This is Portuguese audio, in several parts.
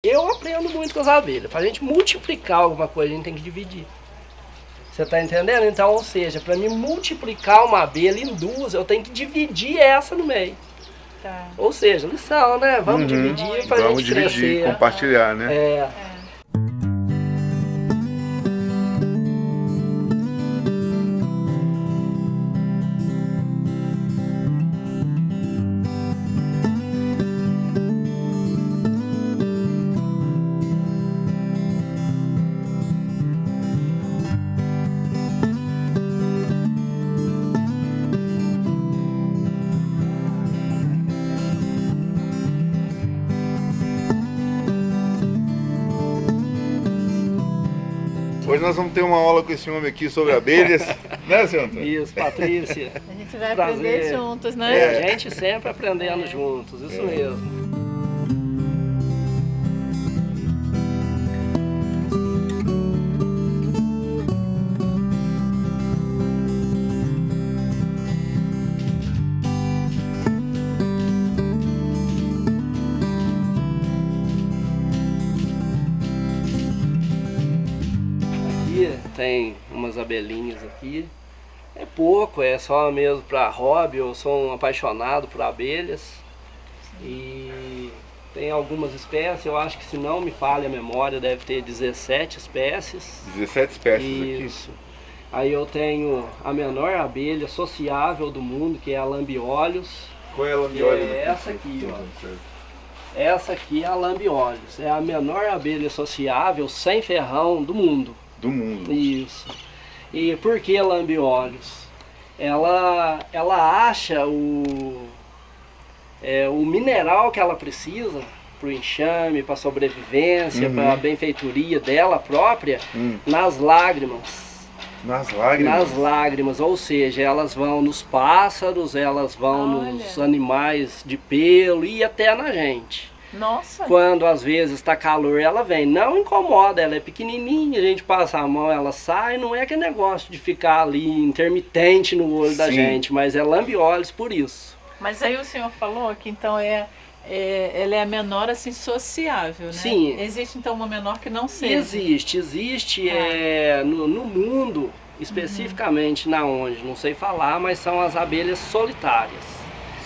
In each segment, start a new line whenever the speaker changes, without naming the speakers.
Eu aprendo muito com as abelhas. Pra gente multiplicar alguma coisa, a gente tem que dividir. Você tá entendendo? Então, ou seja, para mim multiplicar uma abelha em duas, eu tenho que dividir essa no meio.
Tá.
Ou seja, lição, né? Vamos dividir pra
Vamos
gente
dividir,
crescer.
compartilhar, né?
É.
Hoje nós vamos ter uma aula com esse homem aqui sobre abelhas, né, senhor Antônio?
Isso, Patrícia.
A gente vai
Prazer.
aprender juntos, né?
É, a gente sempre aprendendo juntos, isso mesmo. Aqui tem umas abelhinhas aqui. É pouco, é só mesmo para hobby. Eu sou um apaixonado por abelhas. E tem algumas espécies, eu acho que se não me falha a memória, deve ter 17 espécies.
17 espécies
Isso. Aí eu tenho a menor abelha sociável do mundo, que é a lambiolhos.
aqui. Qual é a lambiolha?
É essa aqui, ó. Essa aqui é a lambiolhos. É a menor abelha sociável sem ferrão do mundo.
Do mundo.
Isso. E por que lambiolhos? Ela acha o mineral que ela precisa para o enxame, para a sobrevivência, para a benfeitoria dela própria, nas lágrimas.
Nas lágrimas?
Nas lágrimas, ou seja, elas vão nos pássaros, elas vão nos animais de pelo e até na gente.
Nossa!
Quando às vezes está calor, ela vem. Não incomoda, ela é pequenininha, a gente passa a mão, ela sai. Não é aquele negócio de ficar ali intermitente no olho da gente, mas é lambiolhos por isso.
Mas aí o senhor falou que então ela é a menor assim sociável, né?
Sim.
Existe então uma menor que não seja?
Existe no mundo, especificamente na onde, não sei falar, mas são as abelhas solitárias.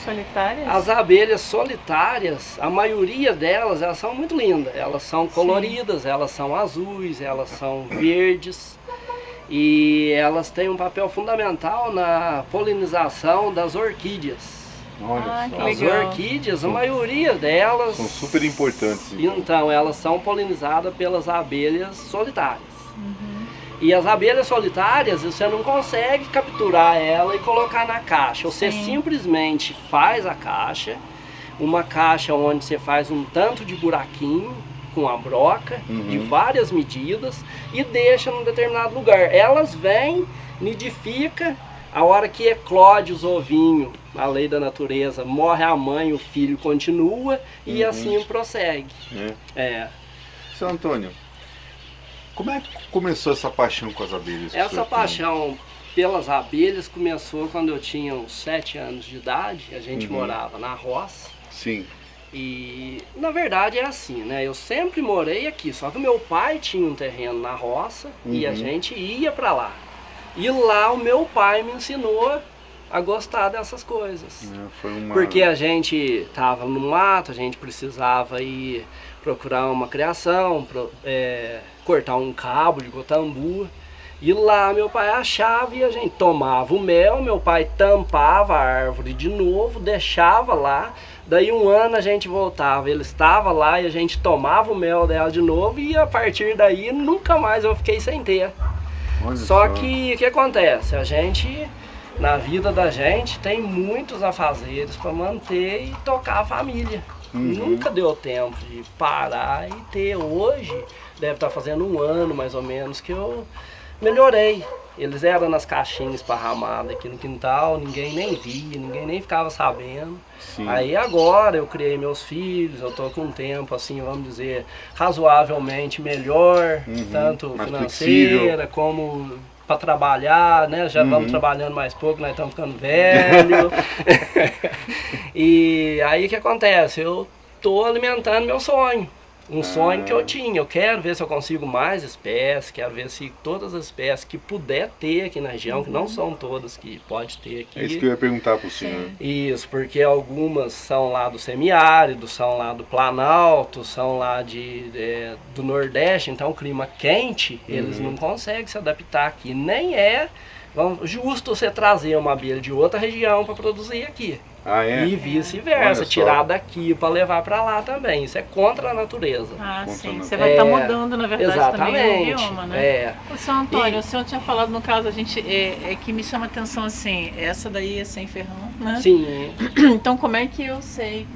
Solitárias?
As abelhas solitárias, a maioria delas, elas são muito lindas. Elas são coloridas, elas são azuis, elas são verdes. E elas têm um papel fundamental na polinização das orquídeas.
Olha só.
As orquídeas, a maioria delas...
São super importantes.
Então, elas são polinizadas pelas abelhas solitárias. E as abelhas solitárias, você não consegue capturar ela e colocar na caixa. Você simplesmente faz a caixa, uma caixa onde você faz um tanto de buraquinho com a broca, de várias medidas, e deixa num determinado lugar. Elas vêm, nidifica, a hora que eclode os ovinhos, a lei da natureza, morre a mãe, o filho continua, e assim prossegue.
Seu Antônio, como é que começou essa paixão com as abelhas?
Essa paixão pelas abelhas começou quando eu tinha uns 7 anos de idade. A gente morava na roça.
Sim.
E na verdade é assim, né? Eu sempre morei aqui, só que meu pai tinha um terreno na roça e a gente ia pra lá. E lá o meu pai me ensinou a gostar dessas coisas. Porque a gente tava no mato, a gente precisava ir procurar uma criação, cortar um cabo de gotambu. E lá meu pai achava e a gente tomava o mel, meu pai tampava a árvore de novo, deixava lá. Daí um ano a gente voltava, ele estava lá e a gente tomava o mel dela de novo e a partir daí nunca mais eu fiquei sem ter. Só que o que acontece? A gente, na vida da gente, tem muitos afazeres para manter e tocar a família. Nunca deu tempo de parar e ter. Hoje, deve estar fazendo um ano mais ou menos que eu melhorei. Eles eram nas caixinhas esparramadas aqui no quintal, ninguém nem via, ninguém nem ficava sabendo. Aí agora eu criei meus filhos, eu tô com um tempo assim, vamos dizer, razoavelmente melhor, tanto
mais
financeira como para trabalhar, né? Já vamos trabalhando mais pouco, nós estamos ficando velhos. E aí o que acontece? Eu tô alimentando meu sonho. Um sonho que eu tinha. Eu quero ver se eu consigo mais espécies, quero ver se todas as espécies que puder ter aqui na região, que não são todas que pode ter aqui.
É isso que eu ia perguntar para o senhor.
Isso, porque algumas são lá do semiárido, são lá do Planalto, são lá do Nordeste, então o clima quente, eles não conseguem se adaptar aqui. Nem é justo você trazer uma abelha de outra região para produzir aqui.
Ah, é?
E vice-versa, tirar daqui para levar para lá também. Isso é contra a natureza.
Ah,
Contra
sim.
a
Você vai estar mudando, na verdade, também o
Exatamente.
bioma, né?
É.
O senhor Antônio, o senhor tinha falado, no caso, a gente, que me chama a atenção assim, essa daí é sem ferrão, né?
Sim.
Então como é que eu sei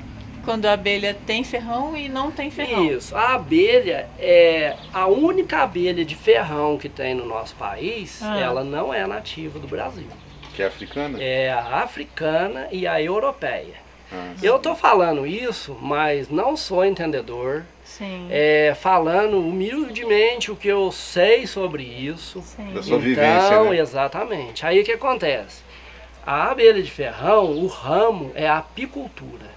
quando a abelha tem ferrão e não tem ferrão?
Isso. A abelha é a única abelha de ferrão que tem no nosso país. Ela não é nativa do Brasil.
Que é africana?
É a africana e a europeia.
Sim.
Eu tô falando isso, mas não sou entendedor.
Sim.
Falando humildemente o que eu sei sobre isso.
Sim.
Da sua
Então,
vivência, né?
exatamente. Aí o que acontece? A abelha de ferrão, o ramo é a apicultura.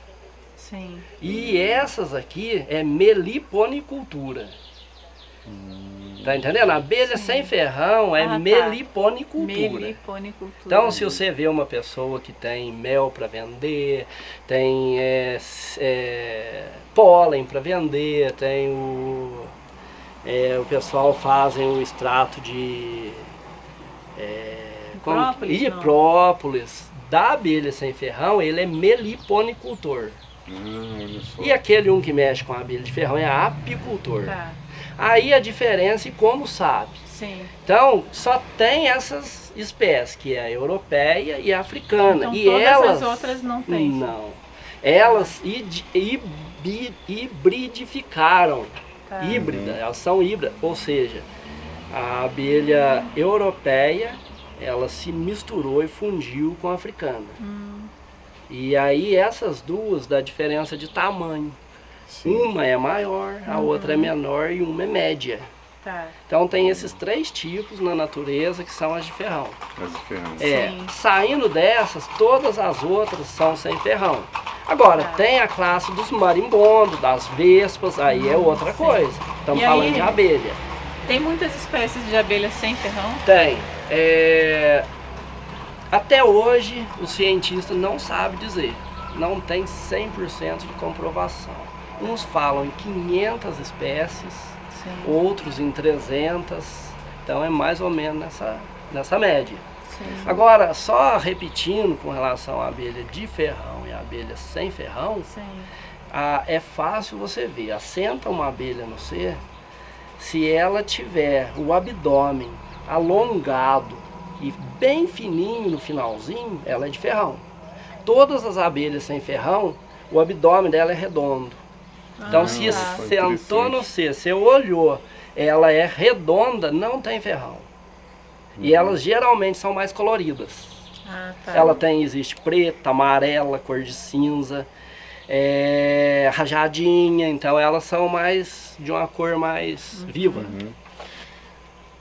Sim.
E essas aqui é meliponicultura. Tá entendendo? A abelha sem ferrão é
tá.
meliponicultura.
Meliponicultura.
Então, se você vê uma pessoa que tem mel para vender, tem pólen para vender, tem o pessoal fazem o extrato de própolis da abelha sem ferrão, ele é meliponicultor.
Olha só.
E aquele que mexe com a abelha de ferrão é apicultor.
Tá.
Aí a diferença e como sabe.
Sim.
Então, só tem essas espécies, que é a europeia e a africana.
Então,
e
todas
elas,
as outras não tem.
Não. Elas hibridificaram.
Tá.
Híbrida, elas são híbridas. Ou seja, a abelha europeia, ela se misturou e fundiu com a africana. E aí essas duas dá diferença de tamanho.
Sim.
Uma é maior, a outra é menor e uma é média.
Tá.
Então tem esses 3 tipos na natureza que são as de ferrão.
As diferenças.
Sim.
Saindo dessas, todas as outras são sem ferrão. Agora, tem a classe dos marimbondos, das vespas, aí é outra coisa. Estamos
E
falando
aí?
de abelha.
Tem muitas espécies de abelha sem ferrão?
Tem. Até hoje, o cientista não sabe dizer. Não tem 100% de comprovação. Uns falam em 500 espécies,
Sim.
outros em 300. Então é mais ou menos nessa média.
Sim.
Agora, só repetindo com relação à abelha de ferrão e a abelha sem ferrão,
Sim.
é fácil você ver. Assenta uma abelha no ser, se ela tiver o abdômen alongado e bem fininho no finalzinho, ela é de ferrão. Todas as abelhas sem ferrão, o abdômen dela é redondo. Então, se
tá.
sentou no ser, você olhou, ela é redonda, não tem ferrão. E elas geralmente são mais coloridas.
Ah, tá.
Existe preta, amarela, cor de cinza, rajadinha, então elas são mais de uma cor mais viva.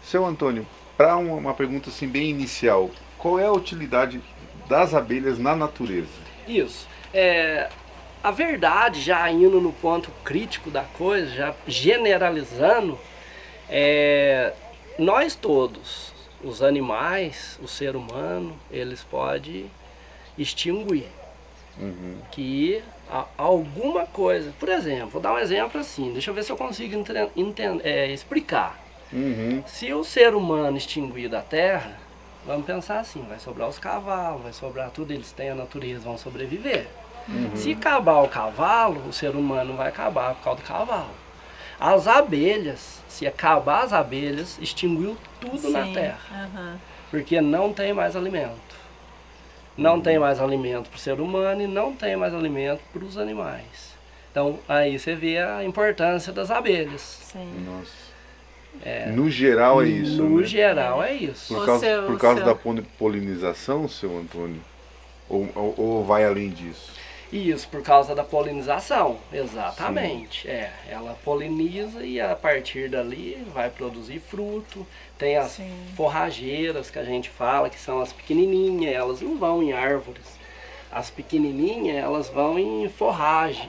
Seu Antônio, para uma pergunta assim bem inicial, qual é a utilidade das abelhas na natureza?
Isso. A verdade, já indo no ponto crítico da coisa, já generalizando, nós todos, os animais, o ser humano, eles podem extinguir. Que alguma coisa, por exemplo, vou dar um exemplo assim, deixa eu ver se eu consigo explicar. Se o ser humano extinguir da Terra, vamos pensar assim, vai sobrar os cavalos, vai sobrar tudo, eles têm a natureza, vão sobreviver. Se acabar o cavalo, o ser humano vai acabar por causa do cavalo. As abelhas, se acabar as abelhas, extinguiu tudo na Terra. Porque não tem mais alimento. Não tem mais alimento para o ser humano e não tem mais alimento para os animais. Então aí você vê a importância das abelhas.
Sim.
Nossa. No geral é isso.
No
né?
geral é isso.
Por causa da polinização, seu Antônio? Ou vai além disso?
Isso, por causa da polinização, exatamente. Ela poliniza e a partir dali vai produzir fruto. Tem as forrageiras que a gente fala, que são as pequenininhas, elas não vão em árvores. As pequenininhas, elas vão em forragem,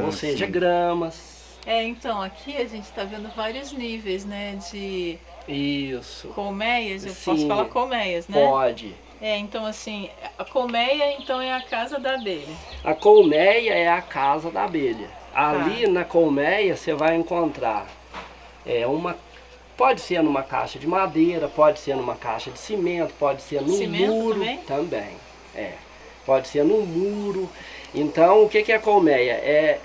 ou seja, gramas.
Então, aqui a gente está vendo vários níveis, né, de
Isso.
colmeias, eu
Sim,
posso falar colmeias, né?
pode.
Então assim, a colmeia então é a casa da abelha.
A colmeia é a casa da abelha. Ali na colmeia você vai encontrar pode ser numa caixa de madeira, pode ser numa caixa de cimento, pode ser num
Cimento
muro
também?
Pode ser num muro. Então o que é a colmeia? É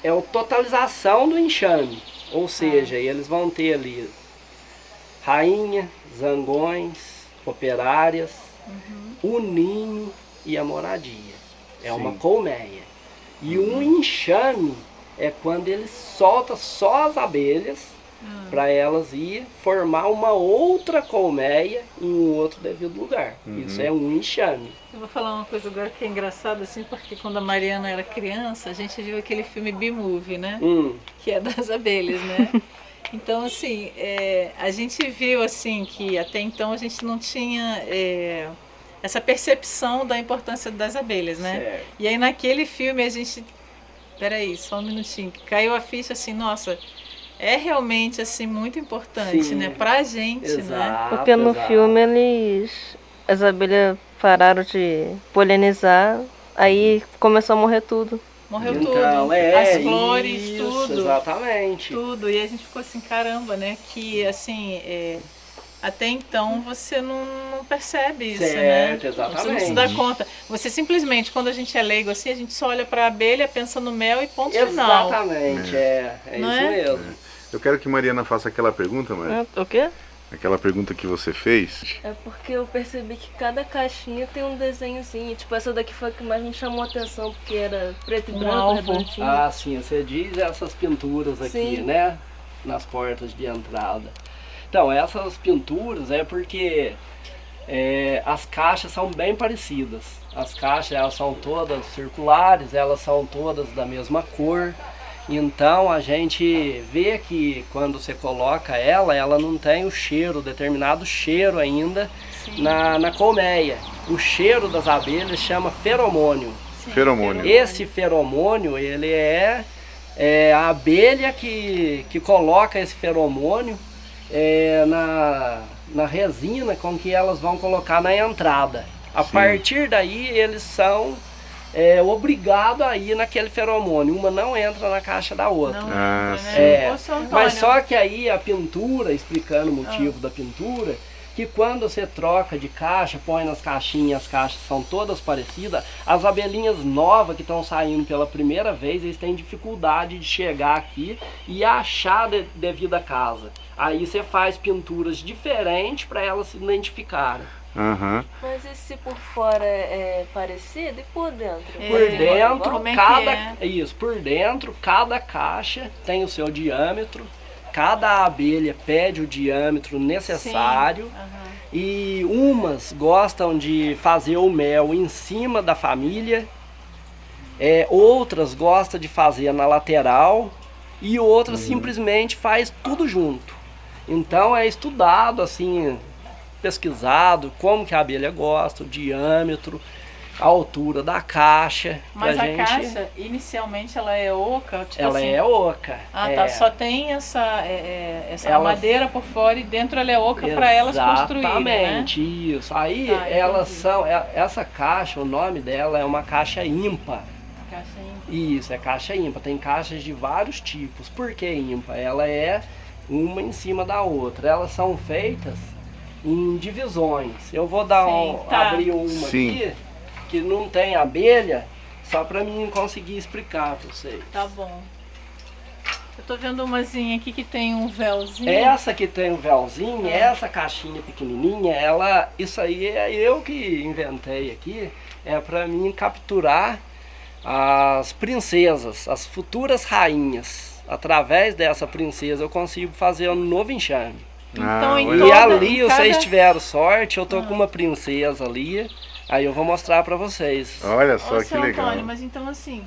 a totalização do enxame. Ou seja, eles vão ter ali rainha, zangões, operárias, o ninho e a moradia. É uma colmeia. E um enxame é quando ele solta só as abelhas para elas ir formar uma outra colmeia em um outro devido lugar. Isso é um enxame.
Eu vou falar uma coisa agora que é engraçada, assim, porque quando a Mariana era criança, a gente viu aquele filme B-Movie, né? Que é das abelhas, né? Então, assim, a gente viu, assim, que até então a gente não tinha essa percepção da importância das abelhas, né?
Certo.
E aí naquele filme a gente... Peraí, só um minutinho. Caiu a ficha, assim, nossa... É realmente assim muito importante, né, pra gente, né?
Porque no filme as abelhas pararam de polinizar, aí começou a morrer tudo.
Morreu
Então,
tudo, as flores,
isso,
tudo.
Exatamente.
Tudo, e a gente ficou assim, caramba, né, que assim, até então você não percebe isso,
certo,
né?
exatamente.
Você não se dá conta. Você simplesmente, quando a gente é leigo assim, a gente só olha pra abelha, pensa no mel e ponto final.
Exatamente,
Não
isso
é?
mesmo.
Eu quero que Mariana faça aquela pergunta, Maria.
O quê?
Aquela pergunta que você fez.
É porque eu percebi que cada caixinha tem um desenhozinho. Tipo, essa daqui foi a que mais me chamou a atenção, porque era preto e branco,
alvo.
redondinho.
Ah, sim, você diz essas pinturas aqui,
Sim.
né? Nas portas de entrada. Então, essas pinturas é porque as caixas são bem parecidas. As caixas, elas são todas circulares, elas são todas da mesma cor. Então a gente vê que quando você coloca ela não tem o cheiro, determinado cheiro ainda na colmeia. O cheiro das abelhas chama feromônio.
Feromônio.
Esse feromônio, ele é a abelha que coloca esse feromônio na resina com que elas vão colocar na entrada. A partir daí eles são obrigado a ir naquele feromônio. Uma não entra na caixa da outra.
Não,
É,
Ô, seu Antônio,
Mas só que aí a pintura, explicando o motivo da pintura, que quando você troca de caixa, põe nas caixinhas, as caixas são todas parecidas, as abelhinhas novas que estão saindo pela primeira vez, eles têm dificuldade de chegar aqui e achar devido à casa. Aí você faz pinturas diferentes para elas se identificarem.
Mas e se por fora é parecido e por dentro?
Por dentro,
como é que
por dentro, cada caixa tem o seu diâmetro, cada abelha pede o diâmetro necessário. E umas gostam de fazer o mel em cima da família, outras gostam de fazer na lateral e outras simplesmente faz tudo junto. Então é estudado assim, pesquisado como que a abelha gosta, o diâmetro, a altura da caixa.
Mas a caixa, inicialmente, ela é oca? Tipo
ela
assim...
é oca.
tá. Só tem essa madeira por fora e dentro ela é oca para elas construírem, né?
Exatamente, isso. Aí elas são... Essa caixa, o nome dela é uma caixa ímpar.
Caixa ímpar.
Isso, é caixa ímpar. Tem caixas de vários tipos. Por que ímpar? Ela é uma em cima da outra. Elas são feitas em divisões. Eu vou abrir uma aqui que não tem abelha, só para mim conseguir explicar para vocês.
Tá bom. Eu tô vendo umazinha aqui que tem um véuzinho.
Essa que tem um véuzinho, essa caixinha pequenininha, isso aí é eu que inventei aqui, é para mim capturar as princesas, as futuras rainhas. Através dessa princesa eu consigo fazer um novo enxame.
Então,
E ali, vocês tiveram sorte, eu tô com uma princesa ali, aí eu vou mostrar pra vocês.
Olha só que
seu
legal.
Antônio, mas então assim,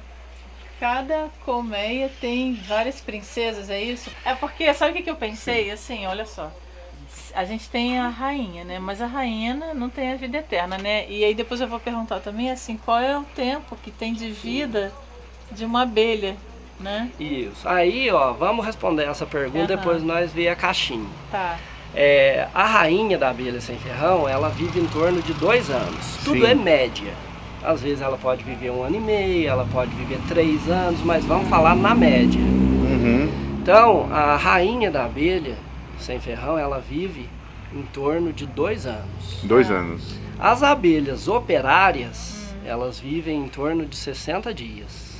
cada colmeia tem várias princesas, é isso? É porque, sabe o que eu pensei? Assim, olha só, a gente tem a rainha, né? Mas a rainha não tem a vida eterna, né? E aí depois eu vou perguntar também, assim, qual é o tempo que tem de vida de uma abelha? né?
Isso. Aí, ó, vamos responder essa pergunta, depois nós vê a caixinha.
Tá.
A rainha da abelha sem ferrão, ela vive em torno de 2 anos. Tudo
Sim.
é média. Às vezes ela pode viver 1 ano e meio, ela pode viver 3 anos, mas vamos falar na média. Então, a rainha da abelha sem ferrão, ela vive em torno de 2 anos.
2 anos.
As abelhas operárias, elas vivem em torno de 60 dias.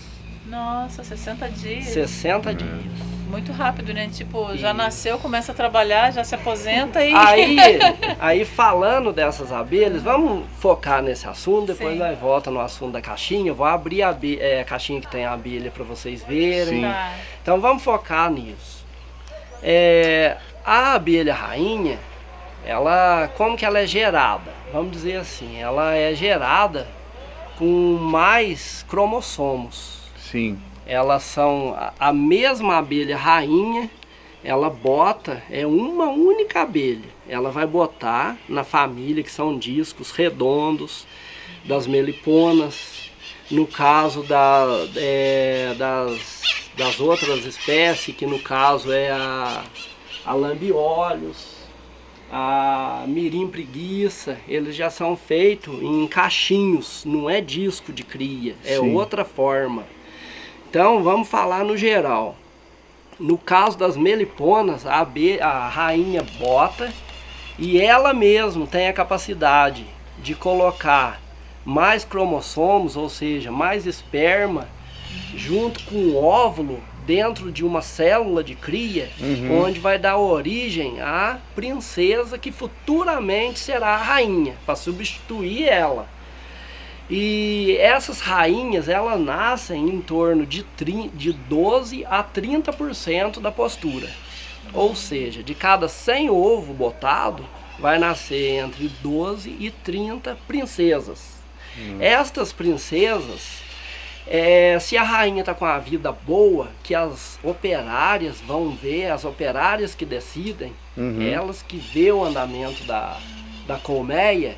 Nossa, 60 dias.
60 dias.
Muito rápido, né? Tipo, já nasceu, começa a trabalhar, já se aposenta e...
Aí falando dessas abelhas, vamos focar nesse assunto, depois
Sim.
nós voltamos no assunto da caixinha. Eu vou abrir a caixinha que tem a abelha para vocês verem.
Sim.
Tá.
Então vamos focar nisso. A abelha rainha, como que ela é gerada? Vamos dizer assim, ela é gerada com mais cromossomos.
Sim.
Elas são a mesma abelha rainha, ela bota, uma única abelha. Ela vai botar na família, que são discos redondos, das meliponas. No caso das outras espécies, que no caso é a lambiolhos, a mirim preguiça, eles já são feitos em cachinhos, não é disco de cria, é
Sim.
outra forma. Então vamos falar no geral. No caso das meliponas, a rainha bota e ela mesma tem a capacidade de colocar mais cromossomos, ou seja, mais esperma, junto com o óvulo dentro de uma célula de cria, onde vai dar origem à princesa que futuramente será a rainha, para substituir ela. E essas rainhas, elas nascem em torno de 12 a 30% da postura. Ou seja, de cada 100 ovos botados, vai nascer entre 12 e 30 princesas. Estas princesas, se a rainha está com a vida boa, que as operárias vão ver, as operárias que decidem, elas que vê o andamento da colmeia.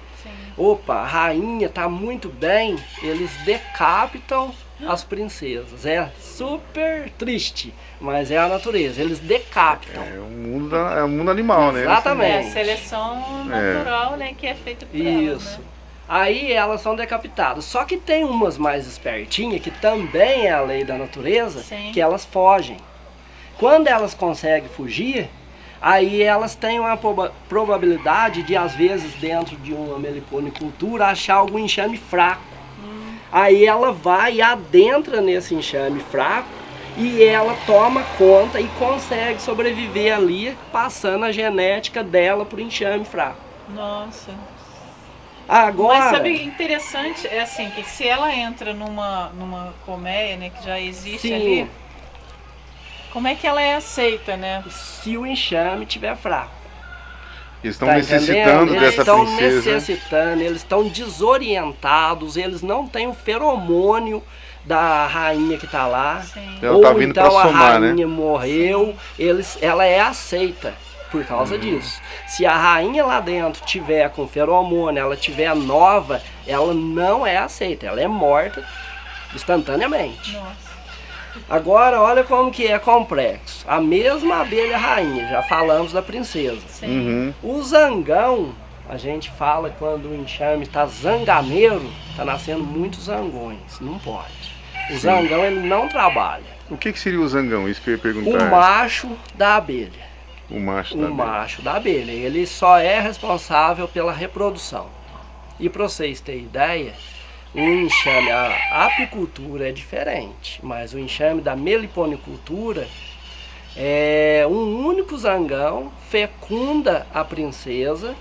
Opa, a rainha está muito bem, eles decapitam as princesas. É super triste, mas é a natureza, eles decapitam.
É o mundo animal, né?
Exatamente.
É a seleção natural, né, que é feita por elas,
Isso.
né?
Aí elas são decapitadas. Só que tem umas mais espertinhas, que também é a lei da natureza,
Sim.
que elas fogem. Quando elas conseguem fugir, aí elas têm uma probabilidade de, às vezes, dentro de uma meliponicultura, achar algum enxame fraco. Aí ela vai e adentra nesse enxame fraco e ela toma conta e consegue sobreviver ali, passando a genética dela para o enxame fraco.
Nossa.
Agora,
Mas sabe, interessante, é assim, que se ela entra numa colmeia, né, que já existe
sim,
ali, como é que ela é aceita, né?
se o enxame estiver fraco.
Eles estão
Tá
necessitando
entendendo?
dessa
Eles estão
princesa.
necessitando, eles estão desorientados, eles não têm o feromônio da rainha que está lá.
Sim.
Ela
Ou
tá vindo
então
pra
a
somar, né?
rainha morreu, ela é aceita por causa disso. Se a rainha lá dentro tiver com feromônio, ela tiver nova, ela não é aceita, ela é morta instantaneamente.
Nossa.
Agora olha como que é complexo. A mesma abelha rainha, já falamos da princesa.
Sim.
O zangão, a gente fala quando o enxame está zanganeiro, está nascendo muitos zangões, não pode. O zangão ele não trabalha.
O que seria o zangão? Isso que eu ia perguntar.
O macho da abelha.
O macho
O
da abelha.
macho da abelha. Ele só é responsável pela reprodução. E para vocês terem ideia, o enxame, a apicultura é diferente, mas o enxame da meliponicultura é um único zangão, fecunda a princesa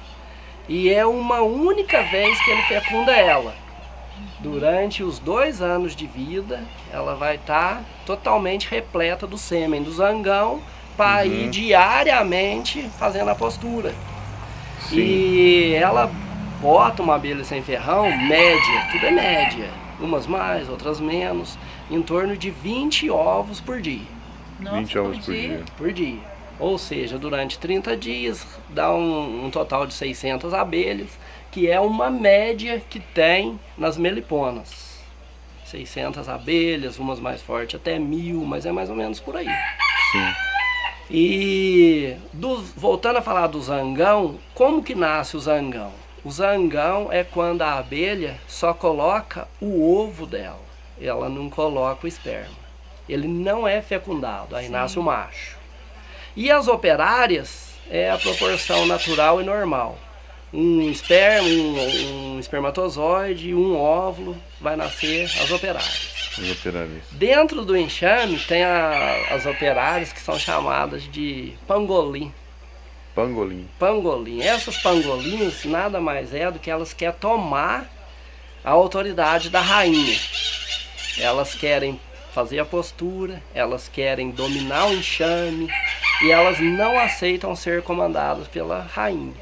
e é uma única vez que ele fecunda ela. Durante os 2 anos de vida, ela vai estar totalmente repleta do sêmen do zangão para ir diariamente fazendo a postura.
Sim.
E ela bota uma abelha sem ferrão, média, tudo é média, umas mais, outras menos, em torno de 20 ovos por dia.
Nossa,
20 ovos por dia.
Por dia. Ou seja, durante 30 dias dá um total de 600 abelhas, que é uma média que tem nas meliponas. 600 abelhas, umas mais fortes até 1000, mas é mais ou menos por aí.
Sim.
E voltando a falar do zangão, como que nasce o zangão? O zangão é quando a abelha só coloca o ovo dela, ela não coloca o esperma. Ele não é fecundado, aí nasce o macho. E as operárias é a proporção natural e normal. Um espermatozoide e um óvulo vai nascer as operárias.
As operárias.
Dentro do enxame tem as operárias que são chamadas de pangolim.
Pangolim.
Pangolim. Essas pangolinhas nada mais é do que elas querem tomar a autoridade da rainha. Elas querem fazer a postura, elas querem dominar o enxame e elas não aceitam ser comandadas pela rainha.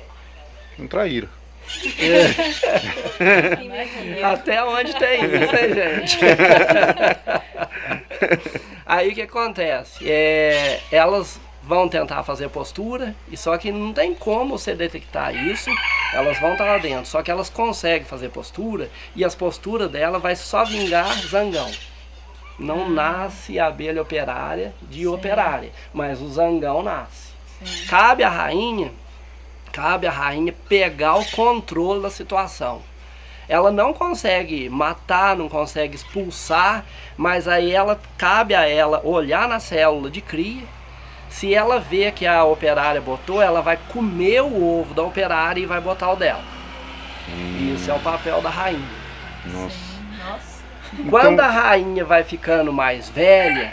Um traíra.
Até onde tem isso, hein, gente? Aí o que acontece? Elas vão tentar fazer postura, e só que não tem como você detectar isso, elas vão estar lá dentro, só que elas conseguem fazer postura, e as posturas dela vai só vingar zangão. Não nasce a abelha operária de operária, mas o zangão nasce. Sim. Cabe à rainha pegar o controle da situação. Ela não consegue matar, não consegue expulsar, mas aí cabe a ela olhar na célula de cria. Se ela vê que a operária botou, ela vai comer o ovo da operária e vai botar o dela. Isso é o papel da rainha.
Nossa.
Quando a rainha vai ficando mais velha,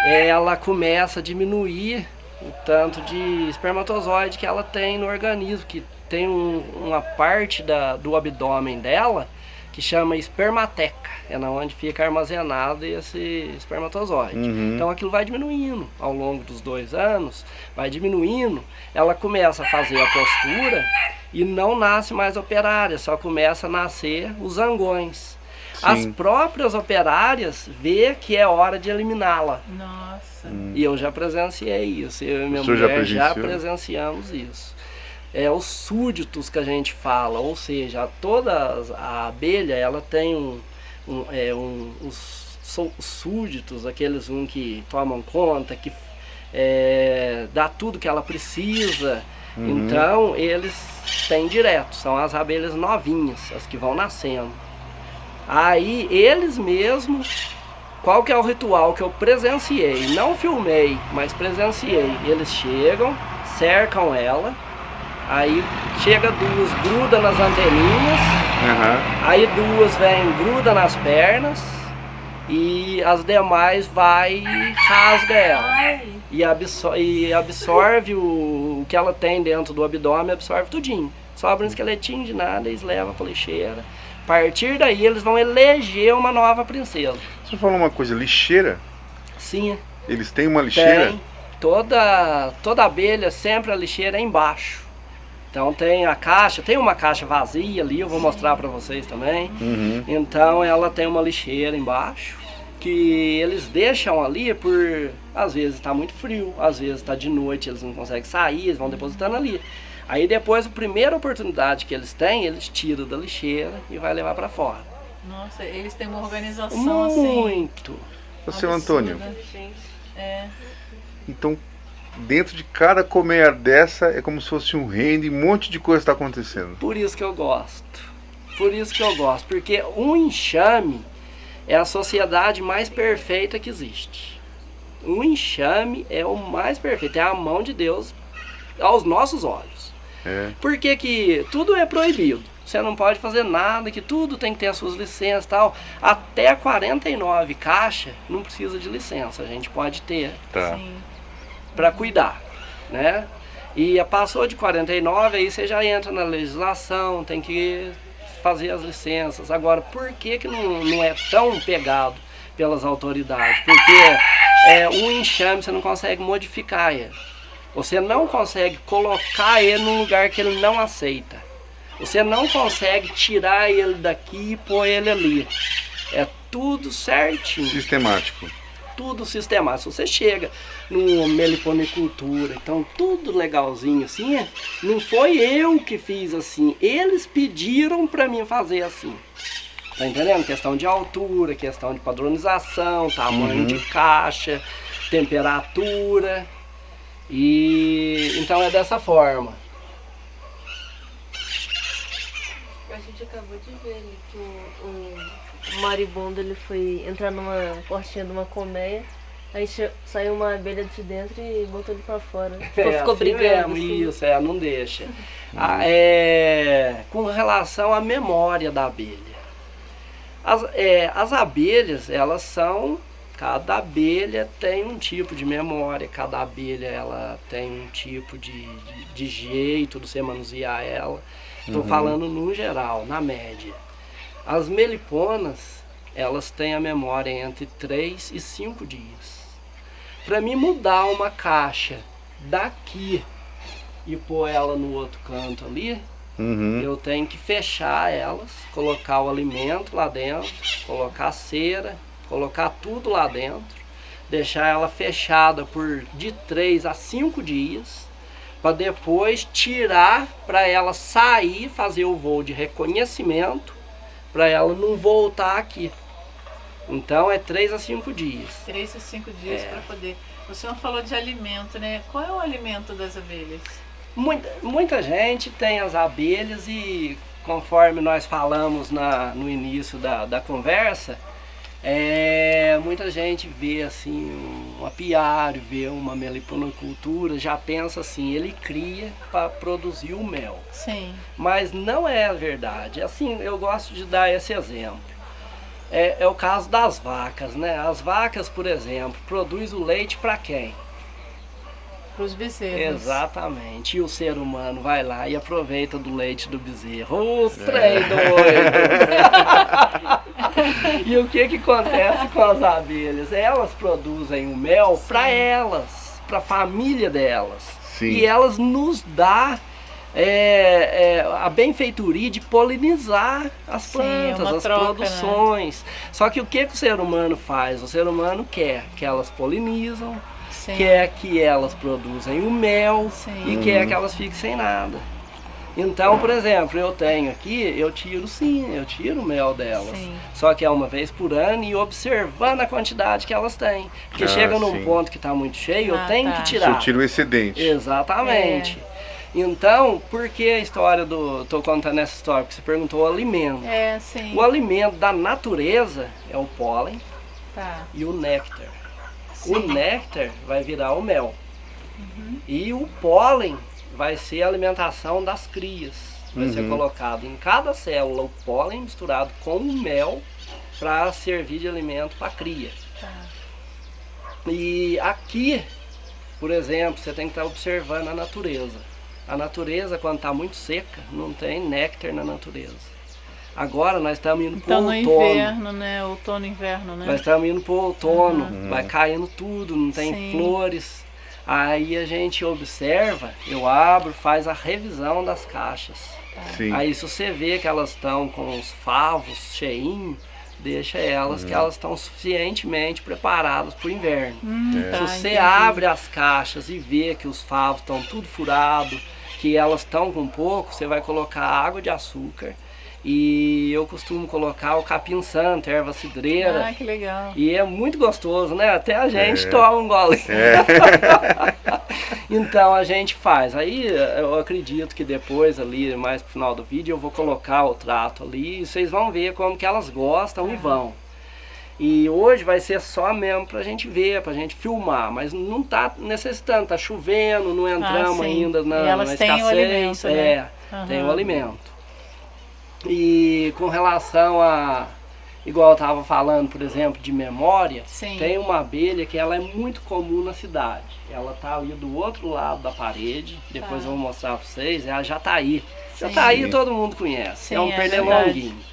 ela começa a diminuir o tanto de espermatozoide que ela tem no organismo, que tem uma parte do abdômen dela que chama espermateca, é na onde fica armazenado esse espermatozoide. Então aquilo vai diminuindo ao longo dos 2 anos, vai diminuindo, ela começa a fazer a postura e não nasce mais operária, só começa a nascer os zangões. Sim. As próprias operárias vê que é hora de eliminá-la.
Nossa.
E eu já presenciei isso, eu e minha mulher já presenciamos isso. Os súditos que a gente fala, ou seja, a abelha ela tem os súditos, aqueles que tomam conta, que dá tudo que ela precisa. Então eles têm direto, são as abelhas novinhas, as que vão nascendo. Aí eles mesmos, qual que é o ritual que eu presenciei? Não filmei, mas presenciei. Eles chegam, cercam ela, aí chega 2, gruda nas anteninhas, aí 2 vêm, gruda nas pernas e as demais vai e rasga ela. E absorve o que ela tem dentro do abdômen, absorve tudinho. Sobra um esqueletinho de nada, eles levam pra lixeira. A partir daí eles vão eleger uma nova princesa.
Você falou uma coisa, lixeira?
Sim.
Eles têm uma lixeira?
Tem. Toda abelha, sempre a lixeira é embaixo. Então tem a caixa, tem uma caixa vazia ali, eu vou mostrar para vocês também. Então ela tem uma lixeira embaixo, que eles deixam ali por, às vezes está muito frio, às vezes está de noite, eles não conseguem sair, eles vão depositando ali. Aí depois, a primeira oportunidade que eles têm, eles tiram da lixeira e vai levar para fora.
Nossa, eles têm uma organização assim...
Muito.
Ô, seu Antônio,
É.
então dentro de cada colmeia dessa é como se fosse um reino e um monte de coisa está acontecendo.
Por isso que eu gosto. Porque um enxame é a sociedade mais perfeita que existe. Um enxame é o mais perfeito, é a mão de Deus aos nossos olhos. Porque que tudo é proibido. Você não pode fazer nada, que tudo tem que ter as suas licenças e tal. Até 49 caixas não precisa de licença, a gente pode ter para cuidar, né? E passou de 49, aí você já entra na legislação, tem que fazer as licenças. Agora, por que não é tão pegado pelas autoridades? Porque o enxame você não consegue modificar ele. Você não consegue colocar ele num lugar que ele não aceita. Você não consegue tirar ele daqui e pôr ele ali. É tudo certinho.
Sistemático.
Tudo sistemático. Se você chega no meliponicultura, então tudo legalzinho assim, não foi eu que fiz assim. Eles pediram para mim fazer assim. Tá entendendo? Questão de altura, questão de padronização, tamanho de caixa, temperatura. E então é dessa forma.
A gente acabou de ver ali que o maribondo ele foi entrar numa portinha de uma colmeia, aí saiu uma abelha de dentro e botou ele pra fora. Ficou
Assim
brigando.
Mesmo, isso, não deixa. Com relação à memória da abelha. As abelhas, elas são... Cada abelha tem um tipo de memória, cada abelha ela tem um tipo de jeito de você manusear ela. Estou falando no geral, na média. As meliponas, elas têm a memória entre 3 e 5 dias. Para mim mudar uma caixa daqui e pôr ela no outro canto ali, eu tenho que fechar elas, colocar o alimento lá dentro, colocar a cera, colocar tudo lá dentro, deixar ela fechada por de 3 a 5 dias, para depois tirar, para ela sair, fazer o voo de reconhecimento, para ela não voltar aqui. Então é 3 a 5 dias.
3 a 5 dias para poder... O senhor falou de alimento, né? Qual é o alimento das abelhas?
Muita gente tem as abelhas e, conforme nós falamos no início da conversa, muita gente vê assim um apiário, vê uma meliponicultura, já pensa assim, ele cria para produzir o mel.
Sim.
Mas não é verdade. Assim, eu gosto de dar esse exemplo. É o caso das vacas, né? As vacas, por exemplo, produzem o leite para quem?
Para os bezerros.
Exatamente. E o ser humano vai lá e aproveita do leite do bezerro. Trem doido! E o que acontece com as abelhas? Elas produzem o mel para elas, para a família delas.
Sim.
E elas nos dão a benfeitoria de polinizar as plantas, as produções. Né? Só que o que o ser humano faz? O ser humano quer que elas polinizam, quer que elas produzem o mel e quer que elas fiquem sem nada. Então, por exemplo, eu tenho aqui, eu tiro o mel delas. Sim. Só que é uma vez por ano e observando a quantidade que elas têm. Porque chega num ponto que está muito cheio, eu tenho que tirar.
Eu tiro o excedente.
Exatamente. Então, por que a história estou contando essa história? Porque você perguntou o alimento.
Sim.
O alimento da natureza é o pólen e o néctar. Sim. O néctar vai virar o mel. E o pólen vai ser a alimentação das crias. Vai ser colocado em cada célula o pólen misturado com o mel para servir de alimento para a cria. E aqui, por exemplo, você tem que estar observando a natureza. A natureza, quando está muito seca, não tem néctar na natureza. Agora nós estamos indo para o outono.
Então no inverno, né? Outono e inverno, né?
Nós estamos indo para o outono, vai caindo tudo, não tem flores. Aí a gente observa, eu abro, faz a revisão das caixas.
Sim.
Aí se você vê que elas estão com os favos cheinhos, deixa elas que elas estão suficientemente preparadas para o inverno. Se você abre as caixas e vê que os favos estão tudo furados, que elas estão com pouco, você vai colocar água de açúcar. E eu costumo colocar o capim-santo, erva cidreira.
Ah, que legal.
E é muito gostoso, né? Até a gente toma um golinho. Então a gente faz. Aí eu acredito que depois ali, mais pro final do vídeo, eu vou colocar o trato ali. E vocês vão ver como que elas gostam e vão. E hoje vai ser só mesmo pra gente ver, pra gente filmar. Mas não tá necessitando, tá chovendo, não entramos ainda na escassez.
Têm o alimento, né?
Tem o alimento. E com relação a, igual eu estava falando, por exemplo, de memória, tem uma abelha que ela é muito comum na cidade. Ela está ali do outro lado da parede, depois eu vou mostrar para vocês, é a jataí. Jataí todo mundo conhece, é um pernilonguinho.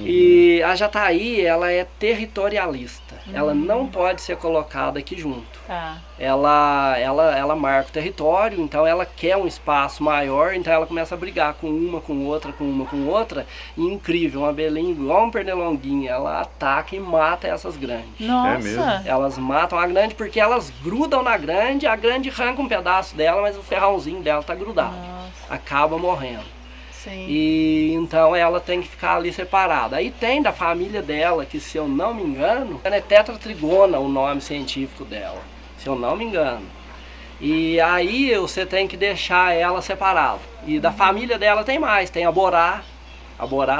E a jataí, ela é territorialista, ela não pode ser colocada aqui junto. Ela marca o território, então ela quer um espaço maior, então ela começa a brigar com uma, com outra, e incrível, uma abelhinha igual um pernilonguinho, ela ataca e mata essas grandes.
Nossa!
É mesmo?
Elas matam a grande porque elas grudam na grande, a grande arranca um pedaço dela, mas o ferrãozinho dela tá grudado. Acaba morrendo.
Sim.
E então ela tem que ficar ali separada. Aí tem da família dela, que se eu não me engano, é tetratrigona o nome científico dela, se eu não me engano. E aí você tem que deixar ela separada. E da família dela tem mais, tem a borá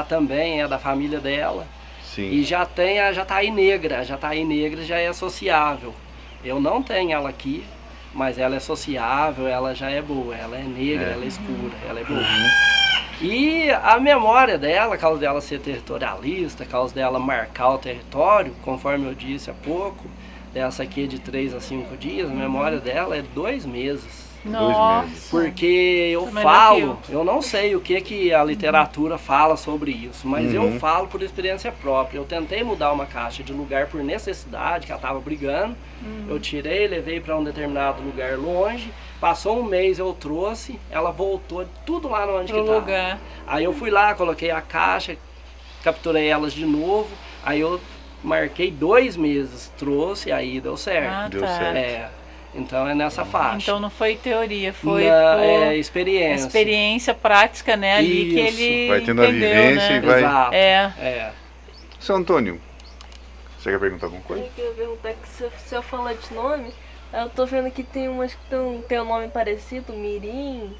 também é da família dela.
Sim.
E já tem a jataí negra já é associável. Eu não tenho ela aqui, mas ela é associável, ela já é boa, ela é negra, ela é escura, ela é boa. E a memória dela, a causa dela ser territorialista, a causa dela marcar o território, conforme eu disse há pouco, dessa aqui de 3 a 5 dias, a memória dela é 2 meses.
Nossa.
2 meses.
Porque eu
Também
falo, eu não sei o que a literatura fala sobre isso, mas eu falo por experiência própria. Eu tentei mudar uma caixa de lugar por necessidade, que ela estava brigando. Eu tirei, levei para um determinado lugar longe. Passou um mês, eu trouxe, ela voltou tudo lá onde que estava.
Lugar.
Aí eu fui lá, coloquei a caixa, capturei elas de novo. Aí eu marquei 2 meses, trouxe, aí deu certo.
Ah,
Deu
tá.
certo.
É, então é nessa faixa.
Então não foi teoria, foi
É experiência.
experiência prática, né? Ali que
Isso.
ele
Vai tendo a
entendeu,
vivência
né?
e vai...
Exato.
É.
Seu Antônio, você quer perguntar alguma coisa?
Eu queria perguntar que se eu falar de nome, eu tô vendo que tem umas que tem um nome parecido, Mirim,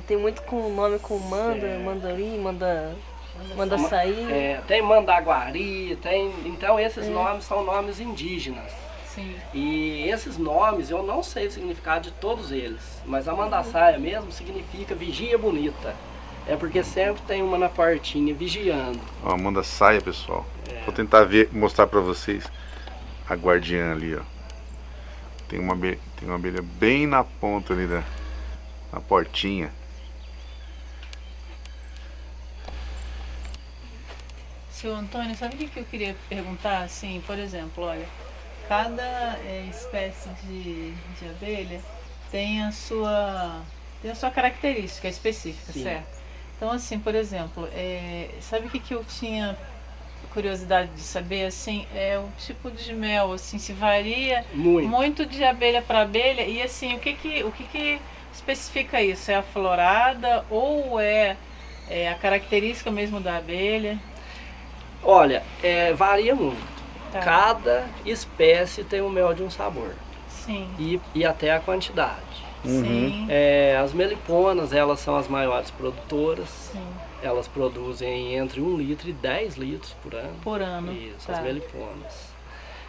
tem muito com nome com Manda, Mandarim, Manda Sair.
Tem Mandaguari, tem. Então esses nomes são nomes indígenas.
Sim.
E esses nomes eu não sei o significado de todos eles, mas a Mandaçaia mesmo significa vigia bonita. É porque sempre tem uma na portinha vigiando.
Ó, manda saia, pessoal. Vou tentar mostrar pra vocês a guardiã ali, ó. Tem uma abelha bem na ponta ali na portinha.
Seu Antônio, sabe o que eu queria perguntar? Assim, por exemplo, olha, cada espécie de abelha tem a sua característica específica,
Sim.
certo? Então, assim, por exemplo, sabe o que eu tinha curiosidade de saber, assim, é o tipo de mel, assim, se varia muito de abelha para abelha, e assim, o que especifica isso? É a florada ou é a característica mesmo da abelha?
Olha, varia muito.
Tá.
Cada espécie tem o mel de um sabor.
Sim.
E até a quantidade.
Sim.
As meliponas, elas são as maiores produtoras.
Sim.
Elas produzem entre 1 litro e 10 litros por ano.
Por ano.
Isso,
Tá.
as meliponas.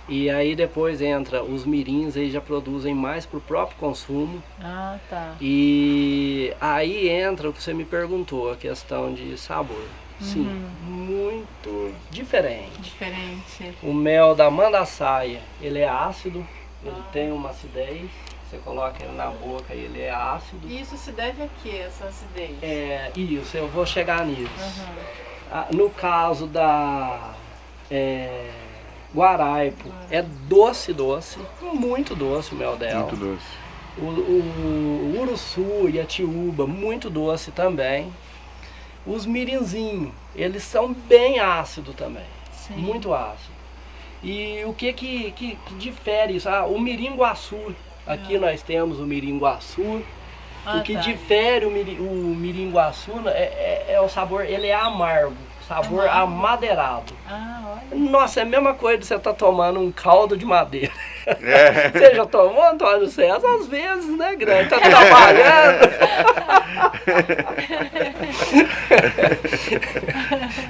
E aí depois entra os mirins, aí já produzem mais para o próprio consumo.
Ah, tá.
E aí entra o que você me perguntou, a questão de sabor. Sim, muito diferente.
Diferente.
O mel da Mandaçaia, ele é ácido, ele tem uma acidez. Você coloca ele na boca e ele é ácido.
E isso se deve a quê, essa acidez?
Isso, eu vou chegar nisso. No caso da Guaraipo, é doce, muito doce o mel dela.
Muito doce.
O uruçu e a tiúba, muito doce também. Os mirinzinhos, eles são bem ácidos também.
Sim.
Muito ácido. E o que difere isso? O miringuaçu, aqui nós temos o miringuaçu. O que difere o miringuaçu é o sabor, ele é amargo, sabor amadeirado.
Ah, olha.
Nossa, é a mesma coisa de você estar tomando um caldo de madeira. Você já tomou, Antônio César? Às vezes, né, grande? Tá trabalhando.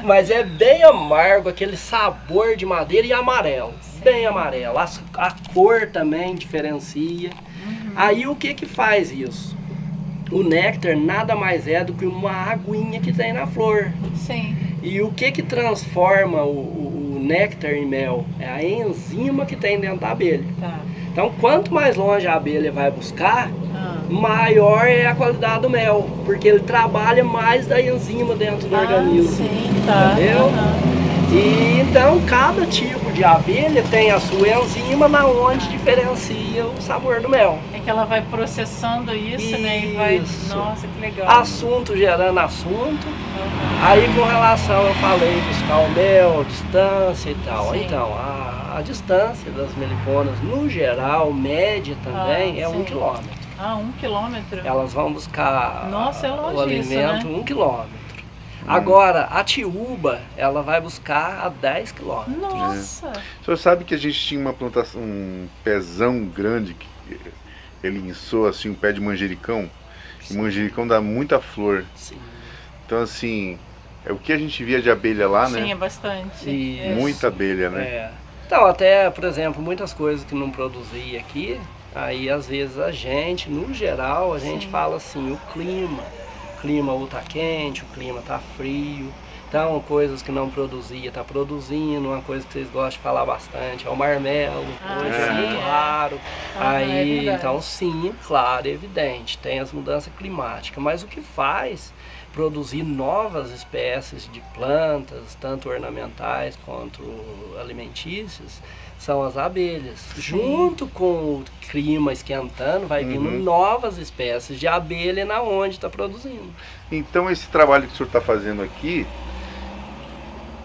Mas é bem amargo, aquele sabor de madeira e amarelo. Bem amarelo. A cor também diferencia. Aí o que faz isso? O néctar nada mais é do que uma aguinha que tem na flor.
Sim.
E o que transforma o néctar em mel? É a enzima que tem dentro da abelha.
Tá.
Então, quanto mais longe a abelha vai buscar, maior é a qualidade do mel, porque ele trabalha mais da enzima dentro do organismo.
Sim, tá.
Entendeu? E então cada tipo de abelha tem a sua enzima na onde diferencia o sabor do mel.
É que ela vai processando isso, né? E vai.
Isso.
Nossa, que legal.
Assunto gerando assunto. Aí com relação eu falei buscar o mel, distância e tal.
Sim.
Então, a distância das meliponas, no geral, média também, é 1 quilômetro.
1 quilômetro?
Elas vão buscar
Nossa, é longe
o alimento
isso, né?
1 quilômetro. Agora, a tiúba, ela vai buscar a 10 quilômetros.
Nossa!
O senhor sabe que a gente tinha uma plantação, um pezão grande, que ele inçou assim, um pé de manjericão. E manjericão dá muita flor.
Sim.
Então assim, é o que a gente via de abelha lá, né?
Tinha bastante.
Isso.
Muita abelha, né?
É. Então, até, por exemplo, muitas coisas que não produzia aqui, aí às vezes a gente, no geral, a gente fala assim, o clima ou tá quente, o clima tá frio. Então, coisas que não produzia, tá produzindo. Uma coisa que vocês gostam de falar bastante é o marmelo. Hoje é muito raro. Aí, então, sim, claro, é evidente, tem as mudanças climáticas. Mas o que faz produzir novas espécies de plantas, tanto ornamentais quanto alimentícias, são as abelhas. Junto com o clima esquentando, vai vindo novas espécies de abelha na onde está produzindo.
Então esse trabalho que o senhor está fazendo aqui,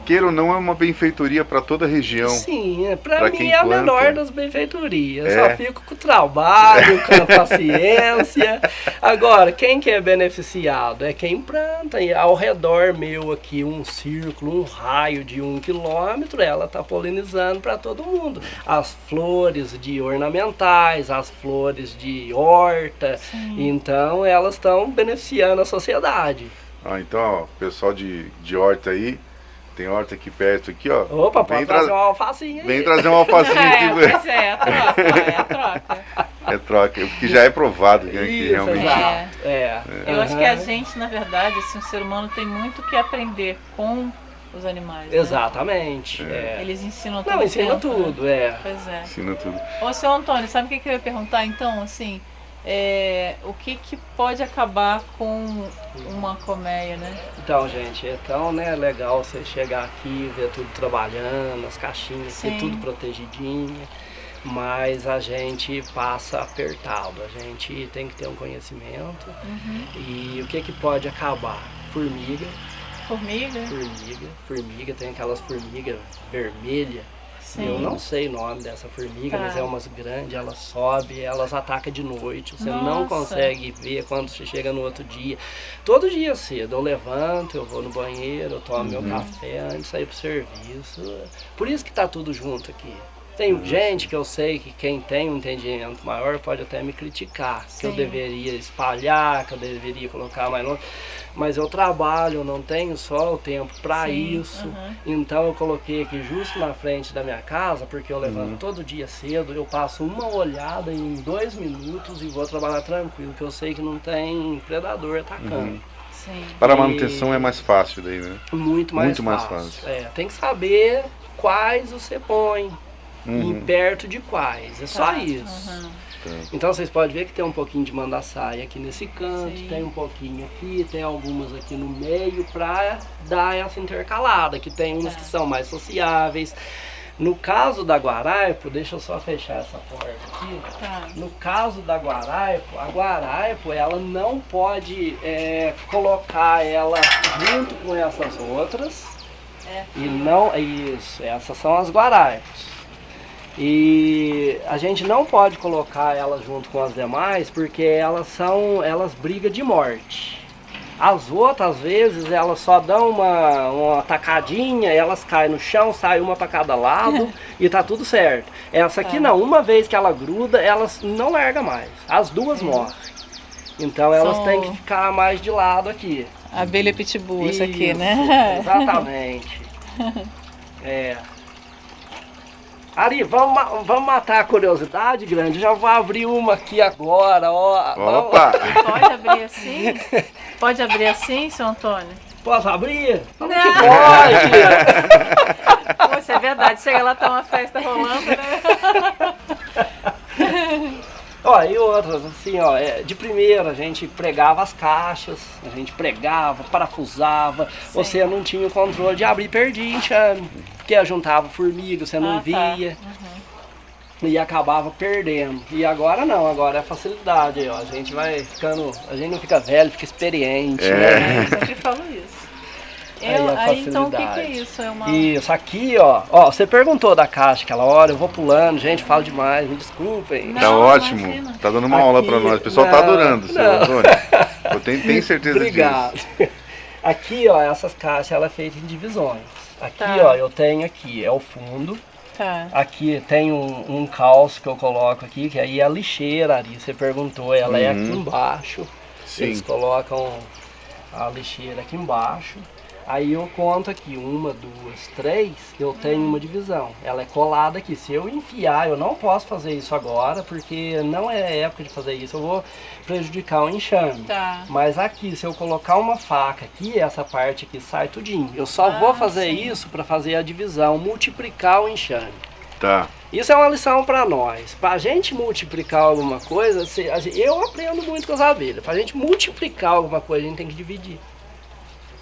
queira ou não, é uma benfeitoria para toda a região.
Sim, para mim
quem
é a
planta.
menor das benfeitorias. Só fico com o trabalho, com a paciência. Agora, quem que é beneficiado? É quem planta. E ao redor meu aqui, um círculo, um raio de 1 quilômetro, ela está polinizando para todo mundo. As flores de ornamentais, as flores de horta. Então, elas estão beneficiando a sociedade.
Então, ó, pessoal de horta aí, tem horta aqui perto, aqui, ó.
Opa, pode trazer uma alfacinha aí.
Vem trazer uma alfacinha aqui.
Pois é a troca.
É troca, porque já é provado que aqui realmente...
Eu acho que a gente, na verdade, assim, o ser humano tem muito que aprender com os animais.
Exatamente.
Né? Eles ensinam tudo.
Não, ensina tudo,
né? Pois é.
Ensina tudo.
Ô, seu Antônio, sabe o que eu ia perguntar, então, assim... o que pode acabar com uma colmeia, né?
Então, gente, né, legal você chegar aqui, ver tudo trabalhando, as caixinhas, ter tudo protegidinho, mas a gente passa apertado, a gente tem que ter um conhecimento. E o que pode acabar? Formiga, tem aquelas formigas vermelhas. Eu não sei o nome dessa formiga, mas é umas grandes, elas sobem, elas atacam de noite, você não consegue ver quando você chega no outro dia. Todo dia cedo eu levanto, eu vou no banheiro, eu tomo meu café antes de sair pro serviço. Por isso que tá tudo junto aqui. Tem gente que eu sei que quem tem um entendimento maior pode até me criticar, que eu deveria espalhar, que eu deveria colocar mais longe. Mas eu trabalho, eu não tenho só o tempo para isso. Então eu coloquei aqui justo na frente da minha casa, porque eu levanto todo dia cedo, eu passo uma olhada em 2 minutos e vou trabalhar tranquilo, que eu sei que não tem predador atacando.
Para a manutenção é mais fácil daí, né?
Muito mais fácil. Tem que saber quais você põe. E perto de quais, é só isso. Então vocês podem ver que tem um pouquinho de mandaçaia aqui nesse canto, tem um pouquinho aqui, tem algumas aqui no meio para dar essa intercalada, que tem umas que são mais sociáveis. No caso da guaraipo, deixa eu só fechar essa porta aqui. No caso da guaraipo, a guaraipo ela não pode colocar ela junto com essas outras. E não, essas são as guaraipos. E a gente não pode colocar elas junto com as demais porque elas brigam de morte. As outras, às vezes, elas só dão uma tacadinha, elas caem no chão, sai uma para cada lado e tá tudo certo. Essa aqui não, uma vez que ela gruda, elas não larga mais. As duas morrem. Então elas têm que ficar mais de lado aqui.
Abelha pitbull, isso aqui, né?
Exatamente. Ari, vamos matar a curiosidade grande? Já vou abrir uma aqui agora, ó.
Opa!
Pode abrir assim? Pode abrir assim, seu Antônio?
Posso abrir?
Não.
Que pode!
Poxa, é verdade. Chega lá, tá uma festa rolando, né?
Ó, e outras, assim, ó, de primeira a gente pregava as caixas, a gente pregava, parafusava, você não tinha o controle de abrir e perdia enxame, porque juntava formiga, você não via, e acabava perdendo. E agora não, agora é facilidade, ó, a gente vai ficando, a gente não fica velho, fica experiente, né?
Eu sempre falo isso. Então o que é isso?
Isso, aqui ó, você perguntou da caixa aquela hora, eu vou pulando, gente, falo demais, me desculpem.
Tá ótimo, imagina. Tá dando uma aula pra nós, o pessoal tá adorando, seu Antônio. Eu tenho certeza
disso. Obrigado. Aqui, ó, essas caixas, ela é feita em divisões. Aqui,
Tá.
ó, eu tenho aqui, é o fundo.
Tá.
Aqui tem um calço que eu coloco aqui, que aí é a lixeira, Ari, você perguntou, ela é aqui embaixo.
Sim.
Eles colocam a lixeira aqui embaixo. Aí eu conto aqui, 1, 2, 3, eu tenho uma divisão. Ela é colada aqui. Se eu enfiar, eu não posso fazer isso agora, porque não é época de fazer isso. Eu vou prejudicar o enxame.
Tá.
Mas aqui, se eu colocar uma faca aqui, essa parte aqui sai tudinho. Eu só vou fazer isso para fazer a divisão, multiplicar o enxame.
Tá.
Isso é uma lição para nós. Para a gente multiplicar alguma coisa, eu aprendo muito com as abelhas. Para a gente multiplicar alguma coisa, a gente tem que dividir.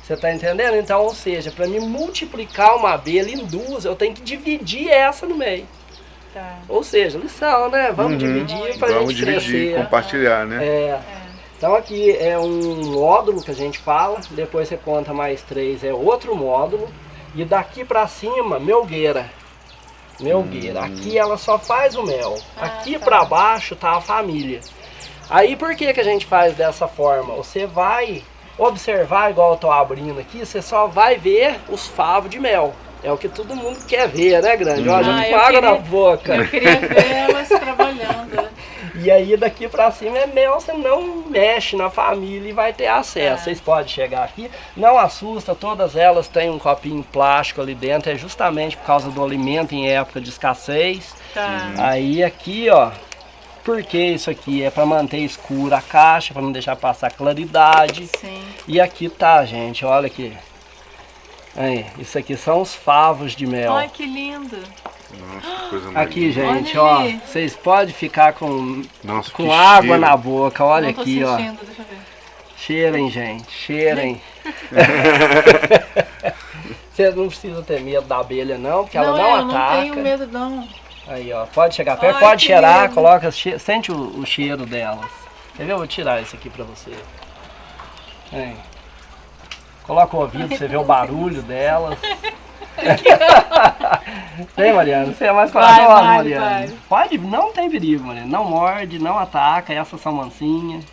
Você está entendendo? Então, ou seja, para mim multiplicar uma abelha em 2, eu tenho que dividir essa no meio.
Tá.
Ou seja, lição, né? Vamos dividir para a
Vamos
gente
dividir,
crescer.
compartilhar, né?
Então aqui é um módulo que a gente fala, depois você conta mais 3, é outro módulo. E daqui para cima, melgueira. Melgueira. Aqui ela só faz o mel. Aqui para baixo tá a família. Aí por que a gente faz dessa forma? Você vai observar, igual eu tô abrindo aqui, você só vai ver os favos de mel. É o que todo mundo quer ver, né, Grande? Ó, já tô com água na boca.
Eu queria ver elas trabalhando.
E aí daqui pra cima é mel, você não mexe na família e vai ter acesso. Vocês podem chegar aqui, não assusta, todas elas têm um copinho plástico ali dentro, é justamente por causa do alimento em época de escassez.
Tá.
Aí aqui, ó, por que isso aqui? É para manter escura a caixa, para não deixar passar claridade.
Sim.
E aqui tá, gente, olha aqui. Aí, isso aqui são os favos de mel.
Ai, que lindo.
Nossa, que coisa mais
Aqui,
linda.
gente,
Olha
ó,
ali.
vocês podem ficar com
Nossa, que
água
cheiro.
na boca, olha
Não tô
aqui, ó.
sentindo, deixa eu ver.
Cheirem, gente, cheirem. Você não precisa ter medo da abelha não, porque ela não
eu
ataca.
não tenho medo, não.
Aí, ó, pode chegar perto,
Ai,
pode
que
cheirar,
lindo.
coloca, sente o cheiro delas. Quer ver? Eu vou tirar isso aqui pra você. Aí. Coloca o ouvido pra você ver o barulho delas. Tem, Mariana? Você é mais corajosa,
vai,
Mariana?
vai.
Pode, não tem perigo, Mariana. Não morde, não ataca, essas são mansinhas.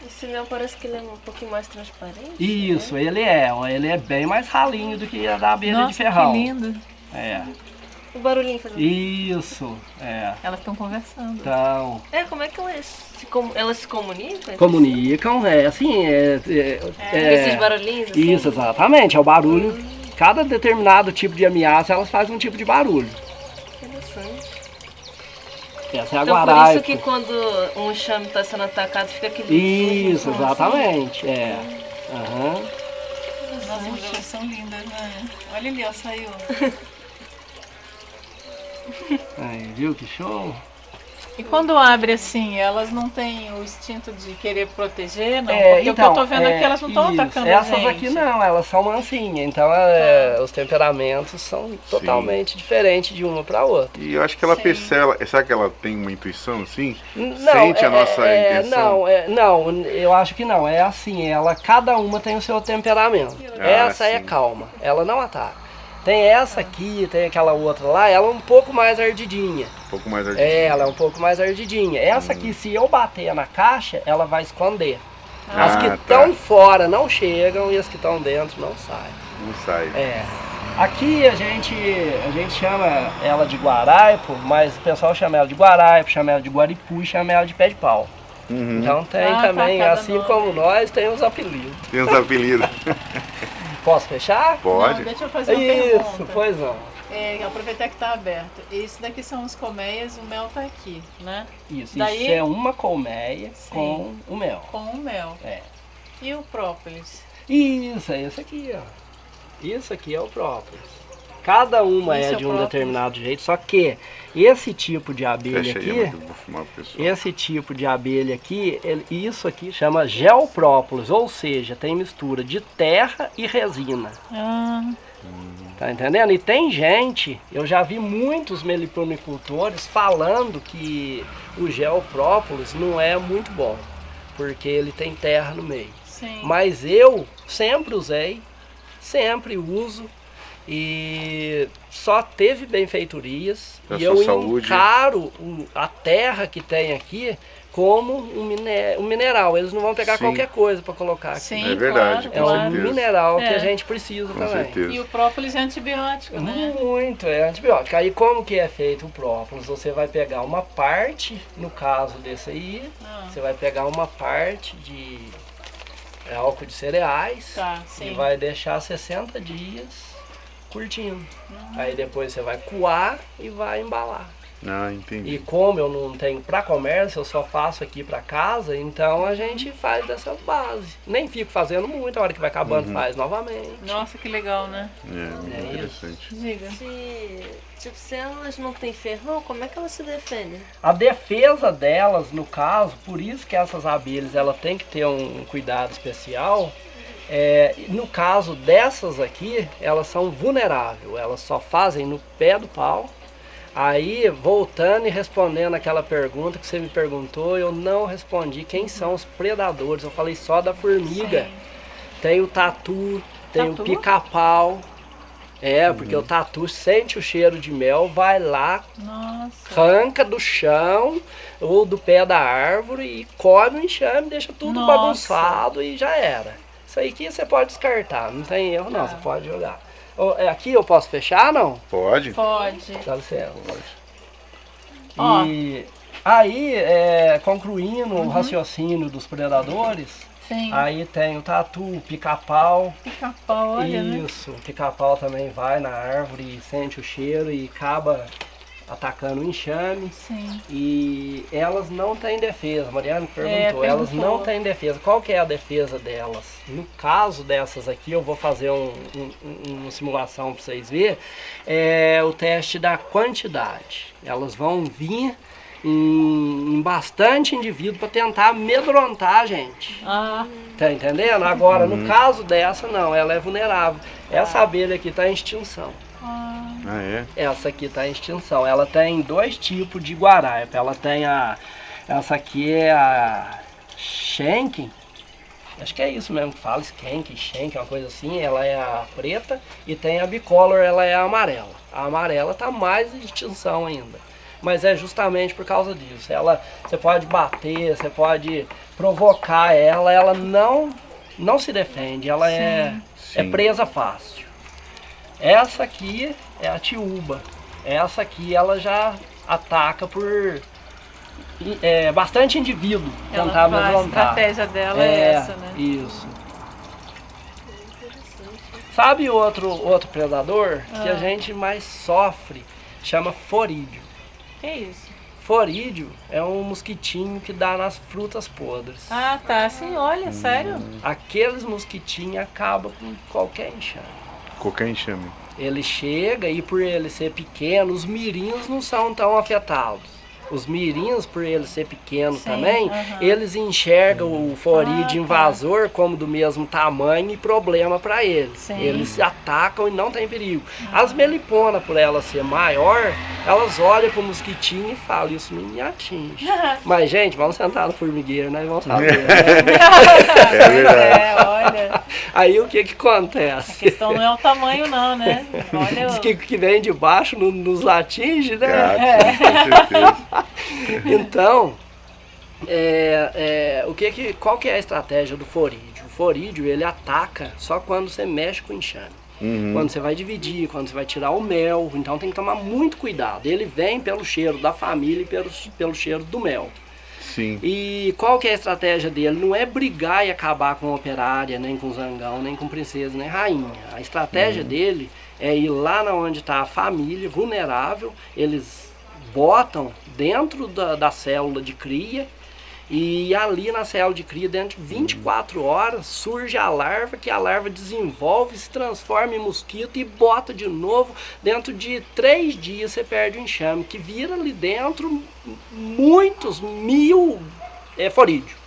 Esse mel parece que ele é um pouquinho mais transparente.
Isso, ele é bem mais ralinho do que a da abelha
Nossa,
de ferrão.
que lindo.
É,
O barulhinho fazendo.
isso, é.
Elas estão conversando.
Então,
Como é que elas se comunicam?
comunicam, assim,
Esses barulhinhos assim?
Isso, exatamente, é o barulho. Cada determinado tipo de ameaça, elas fazem um tipo de barulho.
Interessante.
Essa é a
Então por
guaraipa.
isso que quando um enxame está sendo atacado, fica aquele...
Isso, exatamente, é. Aham.
Nossa, mas elas são lindas, né? Olha ali, ó, saiu.
Aí, viu que show?
E quando abre assim, elas não têm o instinto de querer proteger, não?
É,
Porque o que eu tô vendo aqui, elas não estão
isso.
atacando a
Essas
gente.
aqui não, elas são mansinhas, então os temperamentos são totalmente diferentes de uma para outra.
E eu acho que ela
Sim.
percebe, será que ela tem uma intuição assim?
Não,
Sente a nossa intenção?
Não, eu acho que não, é assim, cada uma tem o seu temperamento. Essa é
sim.
calma, ela não ataca. Tem essa aqui, tem aquela outra lá, ela é um pouco mais ardidinha.
Um pouco mais artística.
Ela é um pouco mais ardidinha. Essa aqui, se eu bater na caixa, ela vai esconder. As que
tá.
estão fora não chegam e as que estão dentro não saem.
Não sai.
Aqui a gente chama ela de guaraipo, mas o pessoal chama ela de guaraipo, chama ela de guaripu e chama ela de pé de pau. Então tem também,
cada
assim
nome.
como nós, tem os apelidos.
Tem uns apelidos.
Posso fechar?
Pode.
Não, deixa eu fazer uma
Isso,
pergunta.
pois não.
Aproveitar que tá aberto. Isso daqui são as colmeias, o mel tá aqui, né?
Isso
Daí-
é uma colmeia
Sim.
com o mel.
Com o mel.
É.
E o própolis?
Isso, é esse aqui, ó. Isso aqui é o própolis. Cada uma
Isso
é
é
de
o
um
própolis.
determinado jeito, só que esse tipo de abelha
Fecha aí,
aqui,
eu vou filmar pro pessoal.
esse tipo de abelha aqui, isso aqui chama geoprópolis, ou seja, tem mistura de terra e resina.
Ah,
Tá entendendo? E tem gente, eu já vi muitos meliponicultores falando que o geoprópolis não é muito bom, porque ele tem terra no meio.
sim.
Mas eu sempre usei, sempre uso e só teve benfeitorias.
Pra
E
sua
eu
saúde.
encaro a terra que tem aqui como um mineral. Eles não vão pegar
Sim.
qualquer coisa para colocar aqui.
Sim,
É verdade,
claro,
com
É um
certeza.
mineral que
É.
a gente precisa
Com
também.
certeza.
E o própolis é antibiótico, né?
Muito, é antibiótico. Aí como que é feito o própolis? Você vai pegar uma parte, no caso desse aí, você vai pegar uma parte de álcool de cereais
Tá,
e
sim.
vai deixar 60 dias curtindo. Aí depois você vai coar e vai embalar.
Ah, entendi.
E como eu não tenho para comércio, eu só faço aqui para casa, então a gente faz dessa base. Nem fico fazendo muito, a hora que vai acabando faz novamente.
Nossa, que legal, né?
É, muito interessante.
Diga.
Se elas não têm ferrão, como é que elas se defendem?
A defesa delas, no caso, por isso que essas abelhas ela tem que ter um cuidado especial. No caso dessas aqui, elas são vulneráveis, elas só fazem no pé do pau. Aí, voltando e respondendo aquela pergunta que você me perguntou, eu não respondi quem são os predadores. Eu falei só da formiga.
Sim.
Tem o tatu, tem
Tatu?
o pica-pau. Porque o tatu sente o cheiro de mel, vai lá,
Nossa.
arranca do chão ou do pé da árvore e come o enxame, deixa tudo
Nossa.
bagunçado e já era. Isso aí que você pode descartar, não tem erro não, você pode jogar. Aqui eu posso fechar, não?
Pode?
Pode.
Dá licença.
Ó.
E aí, concluindo o raciocínio dos predadores,
Sim.
aí tem o tatu, o pica-pau.
Pica-pau, olha, né?
Isso, o pica-pau também vai na árvore e sente o cheiro e acaba atacando o enxame.
Sim.
E elas não têm defesa, Mariana perguntou, elas
perguntou.
não têm defesa. Qual que é a defesa delas? No caso dessas aqui, eu vou fazer uma simulação para vocês verem, o teste da quantidade. Elas vão vir em bastante indivíduo para tentar amedrontar a gente.
Ah,
Tá entendendo? Agora, no caso dessa, não, ela é vulnerável. Essa abelha aqui está em extinção.
Ah, é?
Essa aqui está em extinção. Ela tem 2 tipos de guaraipa. Ela tem essa aqui é a Schenken. Acho que é isso mesmo que fala, Schenken, uma coisa assim. Ela é a preta e tem a bicolor, ela é a amarela. A amarela está mais em extinção ainda. Mas é justamente por causa disso. Você pode bater, você pode provocar ela não se defende, ela é
Sim.
presa fácil. Essa aqui é a tiúba. Essa aqui ela já ataca por bastante indivíduo. Tentar
a
amedrontar.
estratégia dela é essa, né?
Isso. Sabe outro predador que a gente mais sofre? Chama forídeo.
Que isso?
Forídeo é um mosquitinho que dá nas frutas podres.
Ah, tá. Sim, olha, sério?
Aqueles mosquitinhos acabam com qualquer enxame.
Qualquer enxame.
Ele chega e por ele ser pequeno, os mirins não são tão afetados. Os mirins, por ele ser pequeno
Sim,
também,
aham.
eles enxergam o forídeo invasor como do mesmo tamanho e problema para eles.
Sim.
Eles se atacam e não tem perigo. As meliponas, por ela ser maior, elas olham pro mosquitinho e falam, isso não me atinge. Mas, gente, vamos sentar no formigueiro, né? E vamos saber. Né?
É verdade.
olha.
Aí o que acontece?
A questão não é o tamanho, não, né? Olha.
Diz que o que vem de baixo nos atinge, né?
Com certeza.
Então, qual que é a estratégia do forídeo? O forídeo, ele ataca só quando você mexe com o enxame. Quando você vai dividir, quando você vai tirar o mel, então tem que tomar muito cuidado. Ele vem pelo cheiro da família e pelo cheiro do mel.
Sim.
E qual que é a estratégia dele? Não é brigar e acabar com a operária, nem com zangão, nem com princesa, nem rainha. A estratégia dele é ir lá onde está a família vulnerável, eles botam dentro da célula de cria e ali na célula de cria, dentro de 24 horas, surge a larva, que a larva desenvolve, se transforma em mosquito e bota de novo. Dentro de 3 dias você perde o enxame, que vira ali dentro muitos mil forídeos.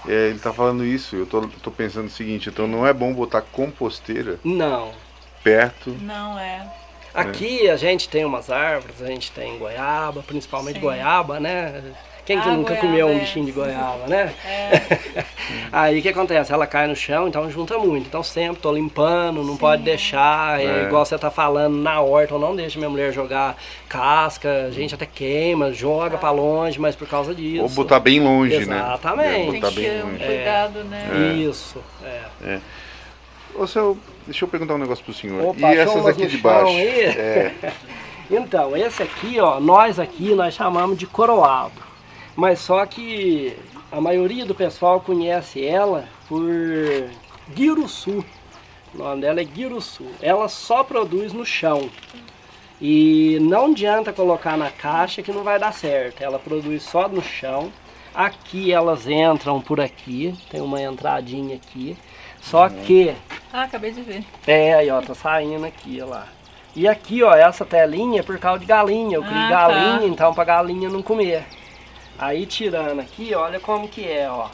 Ele tá falando isso, eu tô pensando o seguinte, então não é bom botar composteira
Não.
perto.
Não é.
Aqui a gente tem umas árvores, a gente tem goiaba, principalmente
Sim.
goiaba, né? Quem que nunca comeu um bichinho de goiaba, né? Aí o que acontece? Ela cai no chão, então junta muito. Então sempre tô limpando, não pode deixar. Igual você tá falando, na horta, eu não deixo minha mulher jogar casca. A gente até queima, joga pra longe, mas por causa disso.
Ou botar bem longe,
Exatamente.
né?
Tem que ter um cuidado, né?
Isso,
Ô, seu, deixa eu perguntar um negócio pro senhor.
Opa,
e essas aqui de baixo?
Então, esse aqui, ó, nós chamamos de coroado. Mas só que a maioria do pessoal conhece ela por guiruçu. O nome dela é guiruçu. Ela só produz no chão. E não adianta colocar na caixa que não vai dar certo. Ela produz só no chão. Aqui elas entram por aqui. Tem uma entradinha aqui. Só que...
acabei de ver.
aí ó, tá saindo aqui, ó lá. E aqui, ó, essa telinha é por causa de galinha. Eu crio galinha, então pra galinha não comer. Aí tirando aqui, olha como que é, ó.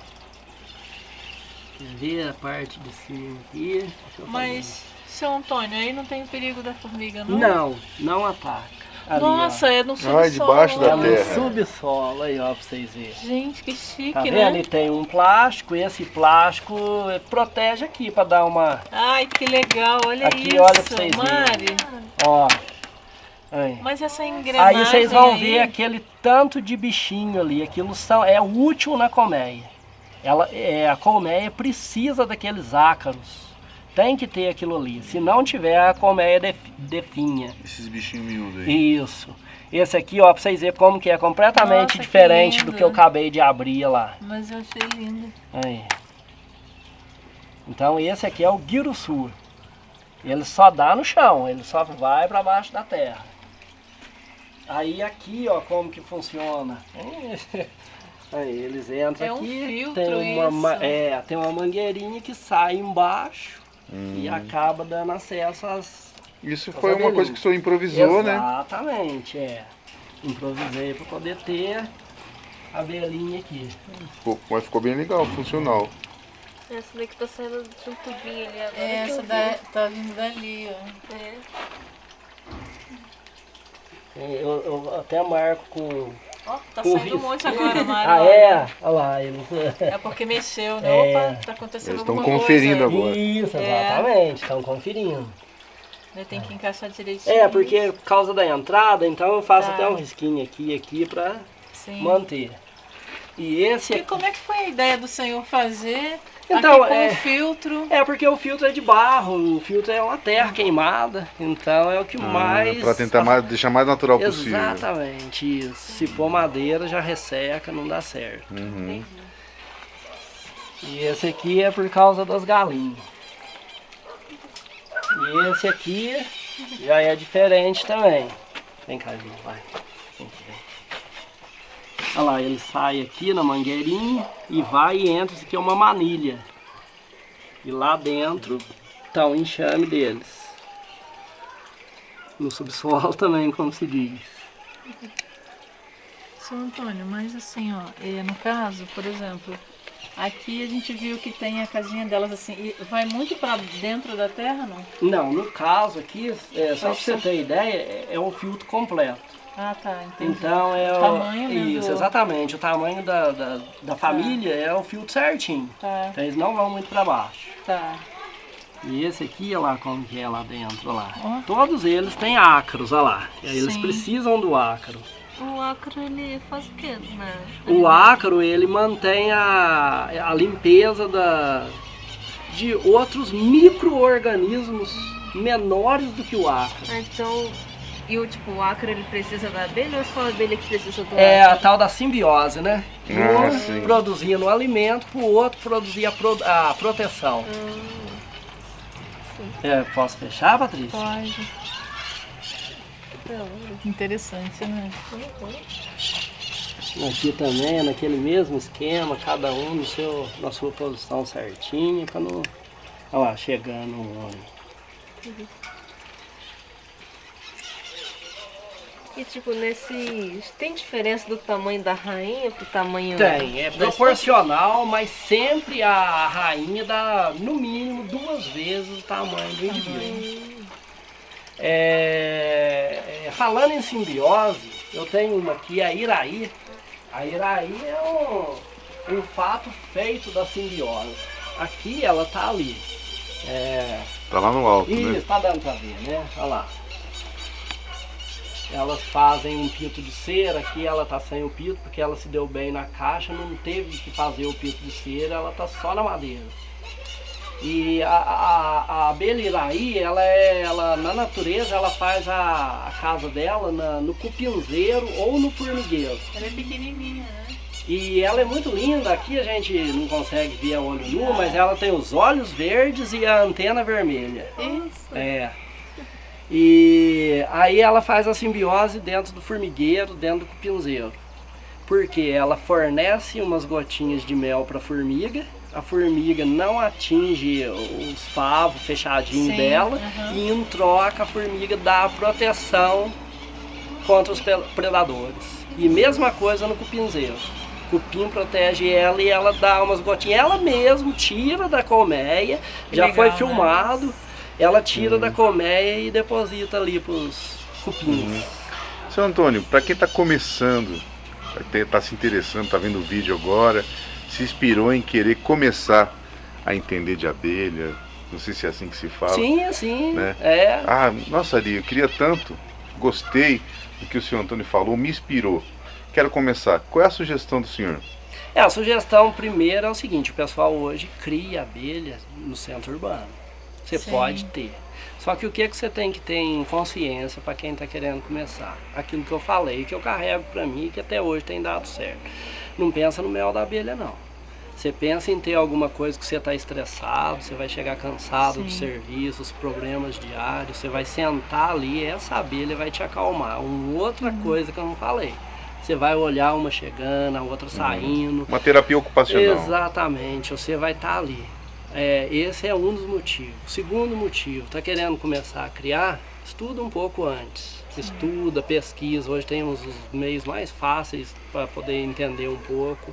Quer ver a parte de cima aqui?
Mas, seu Antônio, aí não tem perigo da formiga, não?
Não, não ataca. Ali,
Nossa,
ó.
é no subsolo.
debaixo da
É no
terra.
subsolo aí, ó, pra vocês verem.
Gente, que chique,
Tá vendo?
né?
Ali tem um plástico, esse plástico protege aqui pra dar uma...
Ai, que legal, olha
Aqui,
isso,
olha pra vocês
Mari.
Ó. Aí.
Mas essa engrenagem
Aí vocês vão ver aquele tanto de bichinho ali, aquilo é útil na colmeia. A colmeia precisa daqueles ácaros, tem que ter aquilo ali, se não tiver a colmeia definha.
Esses bichinhos miúdos aí.
Isso. Esse aqui, ó, pra vocês verem como que é completamente
Nossa,
diferente
que
do
lindo.
que eu acabei de abrir lá.
Mas eu achei lindo.
Aí. Então esse aqui é o guiruçu. Ele só dá no chão, ele só vai para baixo da terra. Aí aqui, ó, como que funciona. Aí eles entram aqui,
filtro
tem uma mangueirinha que sai embaixo e acaba dando acesso às...
Isso foi uma coisa que o senhor improvisou, né?
Exatamente, improvisei para poder ter a abelhinha aqui.
Mas ficou bem legal, funcional.
Essa daqui tá saindo de um tubinho ali agora.
Essa tá vindo dali, ó.
Eu até marco com...
Ó, tá
com
saindo um
risco.
monte agora, Mari.
Olha lá, eles...
É porque mexeu, né? Opa, tá acontecendo
Eles estão
alguma
conferindo
coisa.
agora.
Isso, exatamente, estão conferindo.
Tem que encaixar direitinho.
Porque por causa da entrada, então eu faço até um risquinho aqui e aqui pra manter. E esse
E como é que foi a ideia do senhor fazer
então,
aqui com o filtro?
Porque o filtro é de barro, o filtro é uma terra queimada, então é o que mais...
Para tentar deixar mais natural possível.
Exatamente, isso. Se pôr madeira já resseca, não dá certo. E esse aqui é por causa das galinhas. E esse aqui já é diferente também. Vem cá, Ju, vai. Vem aqui, vem. Olha lá, ele sai aqui na mangueirinha e vai e entra. Isso aqui é uma manilha. E lá dentro tá o enxame deles. No subsolo também, como se diz.
Seu Antônio, mas assim, ó, no caso, por exemplo, aqui a gente viu que tem a casinha delas assim, e vai muito para dentro da terra, não?
Não, no caso aqui, só pra você ter ideia, é um filtro completo.
Ah, tá, entendi.
Então é
o tamanho mesmo.
Isso, exatamente. O tamanho da família é o filtro certinho.
Tá.
Então eles não vão muito para baixo.
Tá.
E esse aqui, olha lá como que é lá dentro, olha lá. Todos eles têm ácaros, olha lá. E aí eles precisam do ácaro.
O ácaro, ele faz o quê?
O ácaro, ele mantém a limpeza de outros micro-organismos menores do que o ácaro.
Então, e o ácaro, ele precisa da abelha ou é só a abelha que precisa do ácaro?
É a tal da simbiose, né?
Sim.
Produzindo o alimento, para o outro produzir a proteção. Posso fechar, Patrícia?
Pode. Interessante, né?
Aqui também, naquele mesmo esquema, cada um na sua posição certinha, para não... Olha lá, chegando um homem.
E tem diferença do tamanho da rainha pro tamanho...
Tem, é proporcional, mas sempre a rainha dá no mínimo 2 vezes o tamanho do indivíduo. Falando em simbiose, eu tenho uma aqui, a Iraí. A Iraí é um fato feito da simbiose. Aqui ela tá ali.
Tá lá no alto,
Isso,
né?
tá dando pra ver, né? Olha lá. Elas fazem um pito de cera, aqui ela tá sem o pito, porque ela se deu bem na caixa, não teve que fazer o pito de cera, ela tá só na madeira. E a abelha Iraí, ela na natureza, ela faz a casa dela no cupinzeiro ou no formigueiro.
Ela é pequenininha, né?
E ela é muito linda, aqui a gente não consegue ver a olho nu, mas ela tem os olhos verdes e a antena vermelha.
Isso.
E aí ela faz a simbiose dentro do formigueiro, dentro do cupinzeiro. Porque ela fornece umas gotinhas de mel para a formiga não atinge os favos fechadinhos dela, e em troca a formiga dá proteção contra os predadores. E mesma coisa no cupinzeiro. O cupim protege ela e ela dá umas gotinhas. Ela mesmo tira da colmeia, já foi filmado, ela tira da colmeia e deposita ali para os cupins.
Seu Antônio, para quem está começando, está se interessando, está vendo o vídeo agora, se inspirou em querer começar a entender de abelha, não sei se é assim que se fala.
Sim, assim,
né? Nossa, Ari, eu queria tanto, gostei do que o senhor Antônio falou, me inspirou. Quero começar. Qual é a sugestão do senhor?
A sugestão primeira é o seguinte, o pessoal hoje cria abelha no centro urbano. Você pode ter. Só que o que você tem que ter em consciência para quem está querendo começar? Aquilo que eu falei, que eu carrego para mim, que até hoje tem dado certo. Não pensa no mel da abelha, não. Você pensa em ter alguma coisa que você está estressado, você vai chegar cansado do serviço, os problemas diários, você vai sentar ali, essa abelha vai te acalmar. Outra coisa que eu não falei. Você vai olhar uma chegando, a outra saindo.
Uma terapia ocupacional.
Exatamente, você vai estar ali. Esse é um dos motivos. O segundo motivo, está querendo começar a criar? Estuda um pouco antes. Estuda, pesquisa. Hoje temos os meios mais fáceis para poder entender um pouco.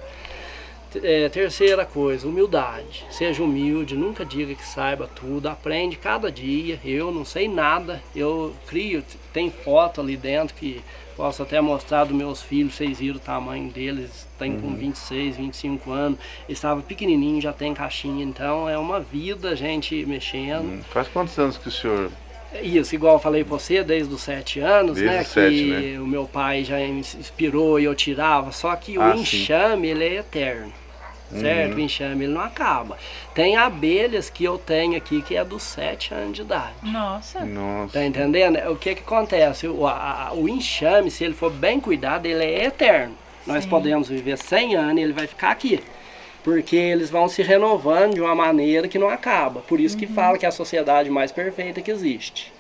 Terceira coisa, humildade. Seja humilde, nunca diga que saiba tudo. Aprende cada dia. Eu não sei nada. Eu crio, tem foto ali dentro que posso até mostrar dos meus filhos. Vocês viram o tamanho deles. Tem com 26, 25 anos. Estava pequenininho, já tem caixinha. Então é uma vida a gente mexendo.
Faz quantos anos que o senhor...
Isso, igual eu falei pra você, desde os 7 anos,
desde
né?
Os 7,
que
né?
o meu pai já me inspirou e eu tirava. Só que o enxame, ele é eterno. Certo? O enxame ele não acaba. Tem abelhas que eu tenho aqui que é dos 7 anos de idade.
Nossa.
Tá entendendo? O que acontece? O enxame, se ele for bem cuidado, ele é eterno. Nós podemos viver 100 anos e ele vai ficar aqui. Porque eles vão se renovando de uma maneira que não acaba. Por isso que fala que é a sociedade mais perfeita que existe.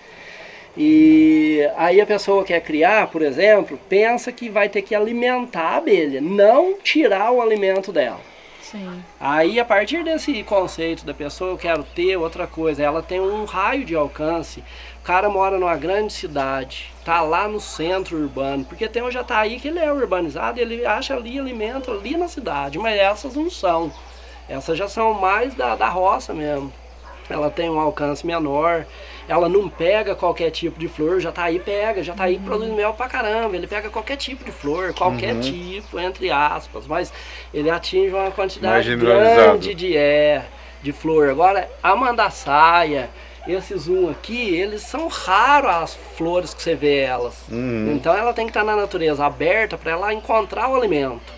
E aí a pessoa quer criar, por exemplo, pensa que vai ter que alimentar a abelha, não tirar o alimento dela.
Sim.
Aí a partir desse conceito da pessoa, eu quero ter outra coisa, ela tem um raio de alcance. O cara mora numa grande cidade, tá lá no centro urbano, porque tem um Jataí que ele é urbanizado, ele acha ali alimento ali na cidade, mas essas não são. Essas já são mais da roça mesmo. Ela tem um alcance menor, ela não pega qualquer tipo de flor, Jataí pega, Jataí produz mel pra caramba, ele pega qualquer tipo de flor, qualquer tipo, entre aspas, mas ele atinge uma quantidade grande de flor. Agora, a mandaçaia, esses aqui, eles são raros as flores que você vê elas. Então ela tem que estar na natureza aberta para ela encontrar o alimento.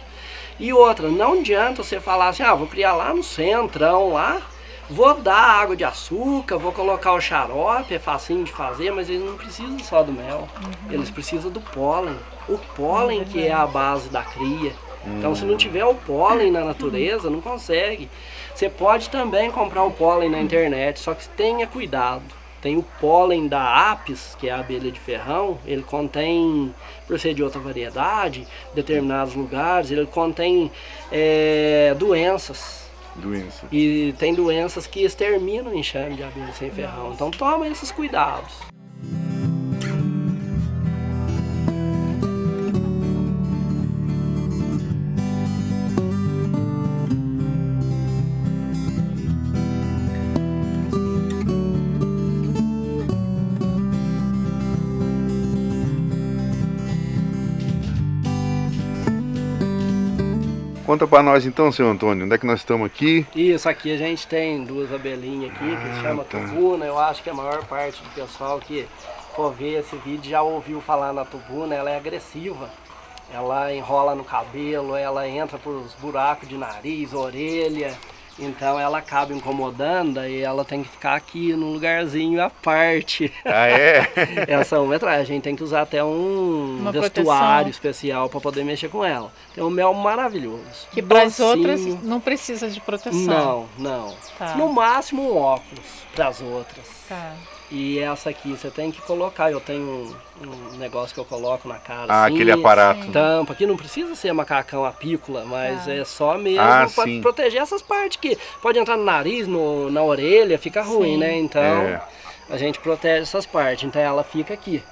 E outra, não adianta você falar assim, vou criar lá no centrão, lá, vou dar água de açúcar, vou colocar o xarope, é facinho de fazer, mas eles não precisam só do mel, eles precisam do pólen. O pólen que é a base da cria. Então se não tiver o pólen na natureza, não consegue. Você pode também comprar o pólen na internet, só que tenha cuidado. Tem o pólen da Apis, que é a abelha de ferrão, ele contém, por ser de outra variedade, em determinados lugares, ele contém doenças. E tem doenças que exterminam o enxame de abelha sem ferrão. Então toma esses cuidados.
Conta para nós então, seu Antônio, onde é que nós estamos aqui?
Isso, aqui a gente tem duas abelhinhas aqui, que se chama tubuna. Eu acho que a maior parte do pessoal que for ver esse vídeo já ouviu falar na tubuna. Ela é agressiva, ela enrola no cabelo, ela entra por os buracos de nariz, orelha. Então ela acaba incomodando e ela tem que ficar aqui num lugarzinho à parte.
Ah, é?
Essa 1 metragem, a gente tem que usar até um vestuário especial para poder mexer com ela. Tem um mel maravilhoso.
Que para as outras não precisa de proteção.
Não.
Tá.
No máximo um óculos para as outras.
Tá.
E essa aqui você tem que colocar, eu tenho um negócio que eu coloco na cara.
Ah,
assim,
aquele aparato.
Tampa, que não precisa ser macacão apícola, mas é só mesmo para proteger essas partes que pode entrar no nariz, na orelha, fica ruim, né? Então a gente protege essas partes, então ela fica aqui.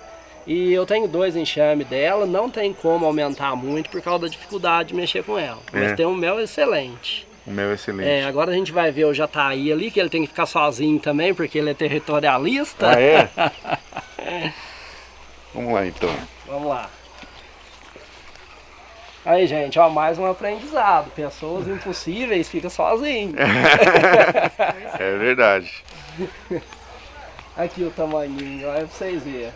E eu tenho 2 enxames dela, não tem como aumentar muito por causa da dificuldade de mexer com ela. Mas tem um mel excelente.
O mel é excelente.
Agora a gente vai ver o Jataí ali, que ele tem que ficar sozinho também, porque ele é territorialista.
Ah, é? Vamos lá então.
Vamos lá. Aí, gente, ó, mais um aprendizado. Pessoas impossíveis ficam sozinhos.
É verdade.
Aqui o tamanhinho, olha pra vocês verem.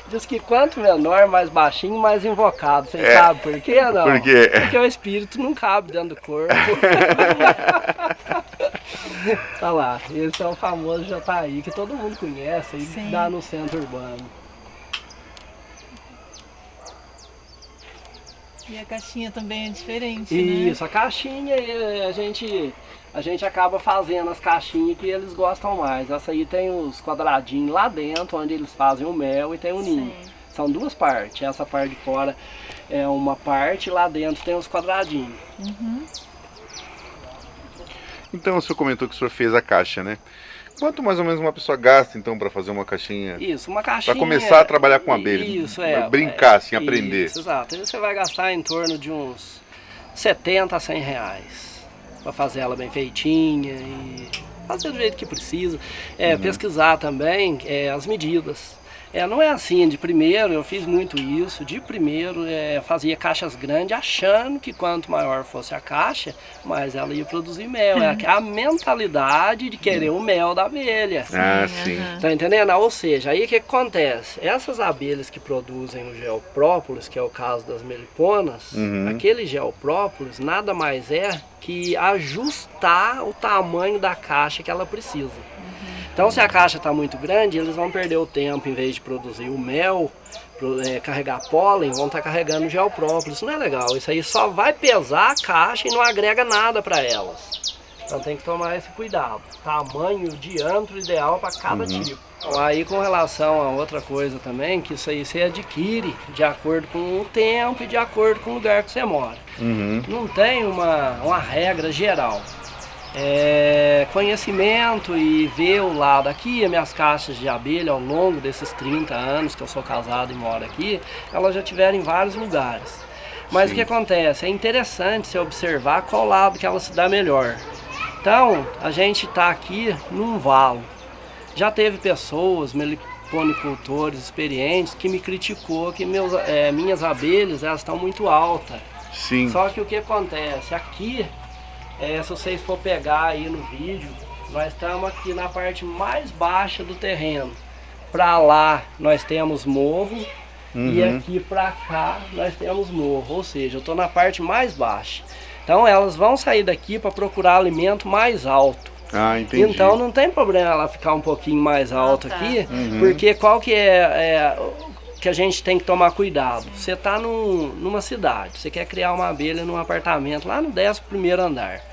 Diz que quanto menor, mais baixinho, mais invocado. Vocês sabem por quê, não?
Por quê?
Porque o espírito não cabe dentro do corpo. Olha lá, esse é o famoso Jataí, que todo mundo conhece e dá no centro urbano.
E a caixinha também é diferente,
Isso, a caixinha a gente acaba fazendo as caixinhas que eles gostam mais. Essa aí tem os quadradinhos lá dentro, onde eles fazem o mel e tem o ninho. São 2 partes, essa parte de fora é uma parte, lá dentro tem os quadradinhos.
Então o senhor comentou que o senhor fez a caixa, né? Quanto mais ou menos uma pessoa gasta então para fazer uma caixinha?
Isso, uma caixinha.
Para começar a trabalhar com abelha.
Isso,
brincar, assim, aprender.
Isso, exato. Aí você vai gastar em torno de uns 70 a 100 reais para fazer ela bem feitinha e fazer do jeito que precisa. Pesquisar também as medidas. Não é assim, de primeiro, eu fiz muito isso, de primeiro fazia caixas grandes, achando que quanto maior fosse a caixa, mais ela ia produzir mel. É a mentalidade de querer o mel da abelha.
Sim.
Tá entendendo? Ou seja, aí o que acontece? Essas abelhas que produzem o gel própolis, que é o caso das meliponas, aquele gel própolis nada mais é que ajustar o tamanho da caixa que ela precisa. Então, se a caixa está muito grande, eles vão perder o tempo, em vez de produzir o mel, carregar pólen, vão estar carregando gel própolis. Isso não é legal, isso aí só vai pesar a caixa e não agrega nada para elas. Então tem que tomar esse cuidado. Tamanho, diâmetro ideal para cada tipo. Então, aí com relação a outra coisa também, que isso aí você adquire de acordo com o tempo e de acordo com o lugar que você mora. Não tem uma regra geral. Conhecimento e ver o lado aqui, as minhas caixas de abelha ao longo desses 30 anos que eu sou casado e moro aqui, elas já tiveram em vários lugares. Mas o que acontece? É interessante você observar qual lado que ela se dá melhor. Então, a gente está aqui num valo. Já teve pessoas, meliponicultores experientes, que me criticou que minhas abelhas elas estão muito altas. Só que o que acontece? Aqui, se vocês for pegar aí no vídeo, nós estamos aqui na parte mais baixa do terreno. Para lá nós temos morro e aqui para cá nós temos morro, ou seja, eu estou na parte mais baixa. Então elas vão sair daqui para procurar alimento mais alto.
Entendi.
Então não tem problema ela ficar um pouquinho mais alto aqui, porque qual que que a gente tem que tomar cuidado? Você está numa cidade, você quer criar uma abelha num apartamento lá no 11º andar.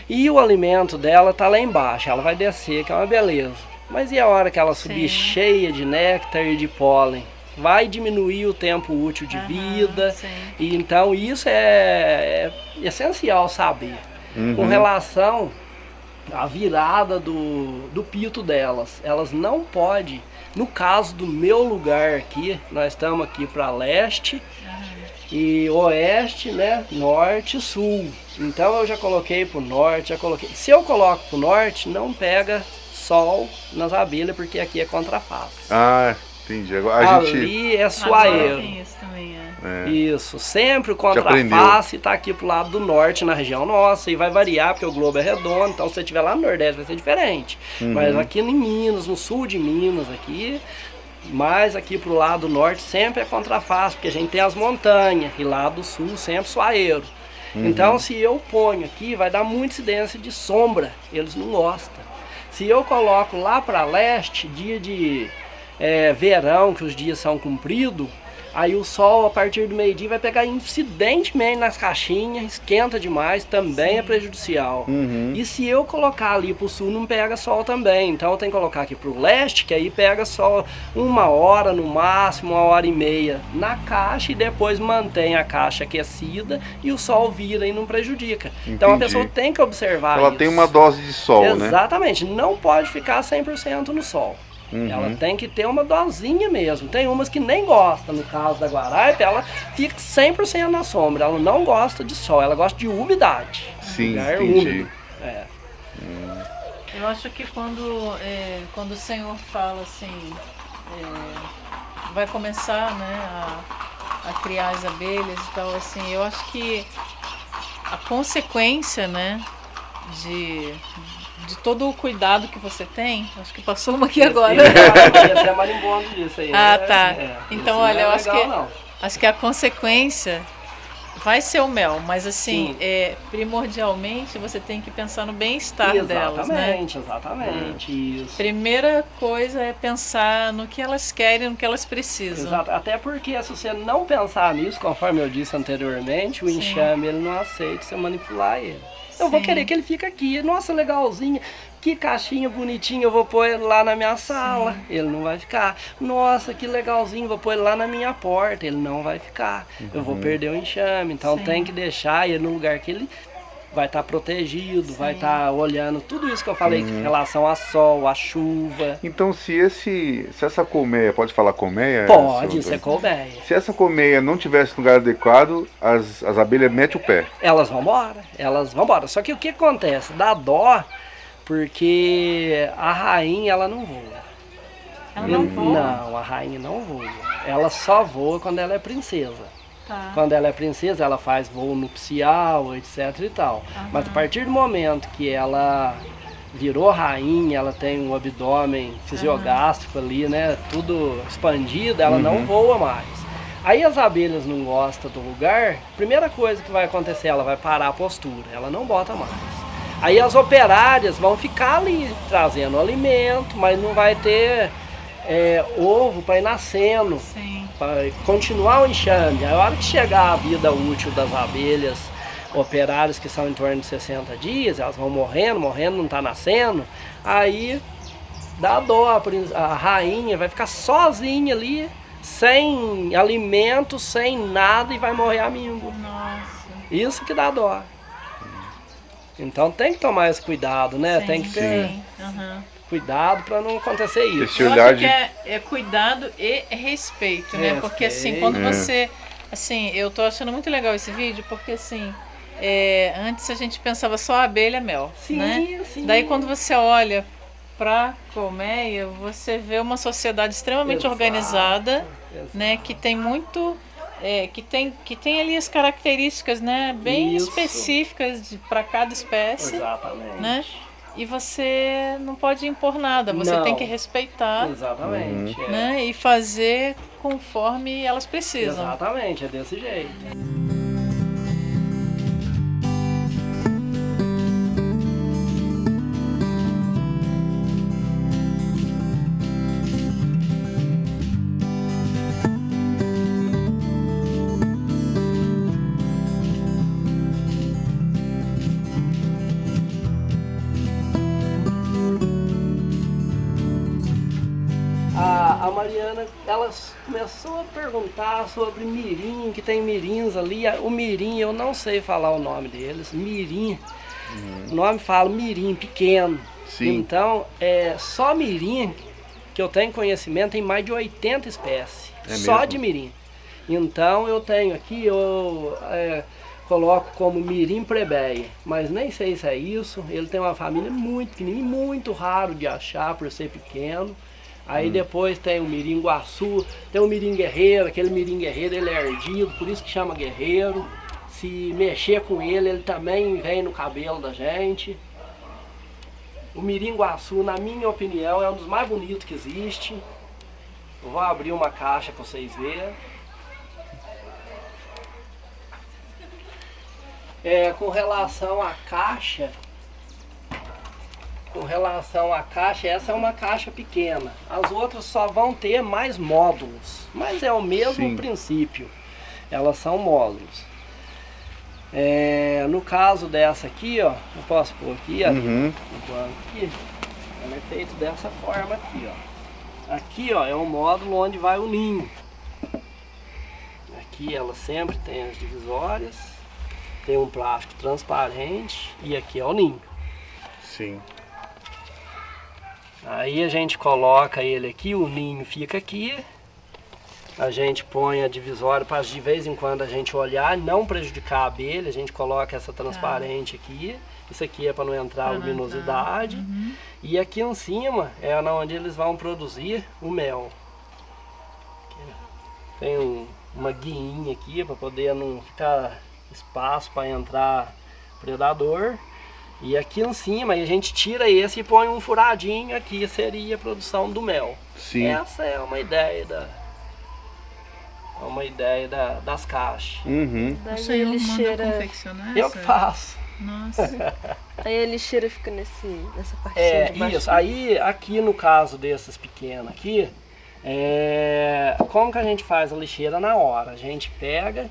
E o alimento dela está lá embaixo, ela vai descer, que é uma beleza. Mas e a hora que ela subir cheia de néctar e de pólen? Vai diminuir o tempo útil de vida. E então isso é essencial saber. Com relação à virada do pito delas, elas não podem, no caso do meu lugar aqui, nós estamos aqui para leste e oeste, né, norte e sul. Então eu já coloquei pro norte, Se eu coloco pro norte, não pega sol nas abelhas, porque aqui é contraface.
Entendi.
Ali é suaeiro.
Tem isso também,
Isso, sempre o contraface está aqui pro lado do norte, na região nossa, e vai variar, porque o globo é redondo, então se você estiver lá no Nordeste vai ser diferente. Mas aqui em Minas, no sul de Minas, aqui, mas aqui pro lado norte sempre é contraface, porque a gente tem as montanhas, e lá do sul sempre soaeiro. Então se eu ponho aqui, vai dar muita incidência de sombra, eles não gostam. Se eu coloco lá para leste, dia de verão, que os dias são compridos, aí o sol a partir do meio-dia vai pegar incidentemente nas caixinhas, esquenta demais, também é prejudicial. E se eu colocar ali pro sul, não pega sol também. Então eu tenho que colocar aqui pro leste, que aí pega sol 1 hora no máximo, 1h30 na caixa, e depois mantém a caixa aquecida e o sol vira e não prejudica. Então a pessoa tem que observar isso.
Ela tem uma dose de sol, né?
Exatamente, não pode ficar 100% no sol. Ela tem que ter uma dosinha mesmo. Tem umas que nem gostam, no caso da guaraipa, ela fica 100% na sombra. Ela não gosta de sol, ela gosta de umidade.
Sim,
lugar
entendi.
úmido.
Eu acho que quando o Senhor fala assim, vai começar, né, a criar as abelhas e tal, assim, eu acho que a consequência, né, de todo o cuidado que você tem, acho que passou uma aqui agora.
Esse é marimbondo disso aí.
Ah, tá. Então, olha, eu acho que a consequência vai ser o mel, mas assim, primordialmente você tem que pensar no bem-estar delas, né?
Exatamente, isso.
Primeira coisa é pensar no que elas querem, no que elas precisam.
Exato, até porque se você não pensar nisso, conforme eu disse anteriormente, o enxame ele não aceita você manipular ele. Eu vou querer que ele fique aqui, nossa, legalzinho, que caixinha bonitinha, eu vou pôr ele lá na minha sala, ele não vai ficar. Nossa, que legalzinho, vou pôr ele lá na minha porta, ele não vai ficar. Eu vou perder o enxame, então tem que deixar ele no lugar que ele vai estar protegido, vai estar olhando tudo isso que eu falei em relação a sol, a chuva.
Então se essa colmeia, pode falar colmeia?
Pode, isso é colmeia.
Se essa colmeia não tivesse no lugar adequado, as abelhas metem o pé.
Elas vão embora. Só que o que acontece? Dá dó, porque a rainha ela não voa.
Ela não voa?
Não, a rainha não voa. Ela só voa quando ela é princesa.
Tá.
Quando ela é princesa, ela faz voo nupcial, etc e tal. Mas a partir do momento que ela virou rainha, ela tem um abdômen fisiogástrico ali, né? Tudo expandido, ela não voa mais. Aí as abelhas não gostam do lugar, primeira coisa que vai acontecer, ela vai parar a postura, ela não bota mais. Aí as operárias vão ficar ali trazendo alimento, mas não vai ter ovo para ir nascendo.
Sim.
Para continuar o enxame. A hora que chegar a vida útil das abelhas operárias, que são em torno de 60 dias, elas vão morrendo, não está nascendo, aí dá dó, a rainha vai ficar sozinha ali, sem alimento, sem nada, e vai morrer amigo.
Nossa.
Isso que dá dó. Então tem que tomar esse cuidado, né? Tem que ter cuidado para não acontecer isso.
Esse
Eu
olhar
acho que é cuidado e respeito, né? Porque assim, quando você... Assim, eu tô achando muito legal esse vídeo, porque assim, antes a gente pensava só abelha, mel, né?
Sim.
Daí quando você olha pra colmeia, você vê uma sociedade extremamente organizada, né? Que tem muito... que tem ali as características, né, bem específicas para cada espécie.
Exatamente.
Né? E você não pode impor nada, você tem que respeitar.
Exatamente.
Né? E fazer conforme elas precisam.
Exatamente, é desse jeito. A Mariana, ela começou a perguntar sobre mirim, que tem mirins ali. O mirim, eu não sei falar o nome deles, mirim. O nome fala mirim, pequeno.
Sim.
Então, só mirim, que eu tenho conhecimento, tem mais de 80 espécies. Só
mesmo?
de mirim. Então, eu tenho aqui, eu coloco como mirim plebeia, mas nem sei se é isso. Ele tem uma família muito pequenininha, muito raro de achar por ser pequeno. Aí depois tem o mirim guaçu, tem o mirim guerreiro, aquele mirim guerreiro ele é erdido, por isso que chama guerreiro. Se mexer com ele, ele também vem no cabelo da gente. O mirim guaçu, na minha opinião, é um dos mais bonitos que existe. Eu vou abrir uma caixa para vocês verem. Com relação à caixa, essa é uma caixa pequena. As outras só vão ter mais módulos, mas é o mesmo princípio. Elas são módulos. No caso dessa aqui, ó, eu posso pôr aqui, ó, no banco aqui. Ela é feita dessa forma aqui, ó. Aqui, ó, é um módulo onde vai o ninho. Aqui ela sempre tem as divisórias, tem um plástico transparente e aqui é o ninho.
Sim.
Aí a gente coloca ele aqui, o ninho fica aqui. A gente põe a divisória para de vez em quando a gente olhar, não prejudicar a abelha. A gente coloca essa transparente aqui. Isso aqui é para não entrar luminosidade. E aqui em cima é onde eles vão produzir o mel. Tem uma guinha aqui para poder não ficar espaço para entrar predador. E aqui em cima a gente tira esse e põe um furadinho aqui, seria a produção do mel.
Sim.
Essa é uma ideia das caixas.
O senhor manda confeccionar?
Eu que faço.
Nossa.
Aí a lixeira fica nessa partinha de baixo.
Isso. Aí aqui no caso desses pequenos aqui, como que a gente faz a lixeira na hora? A gente pega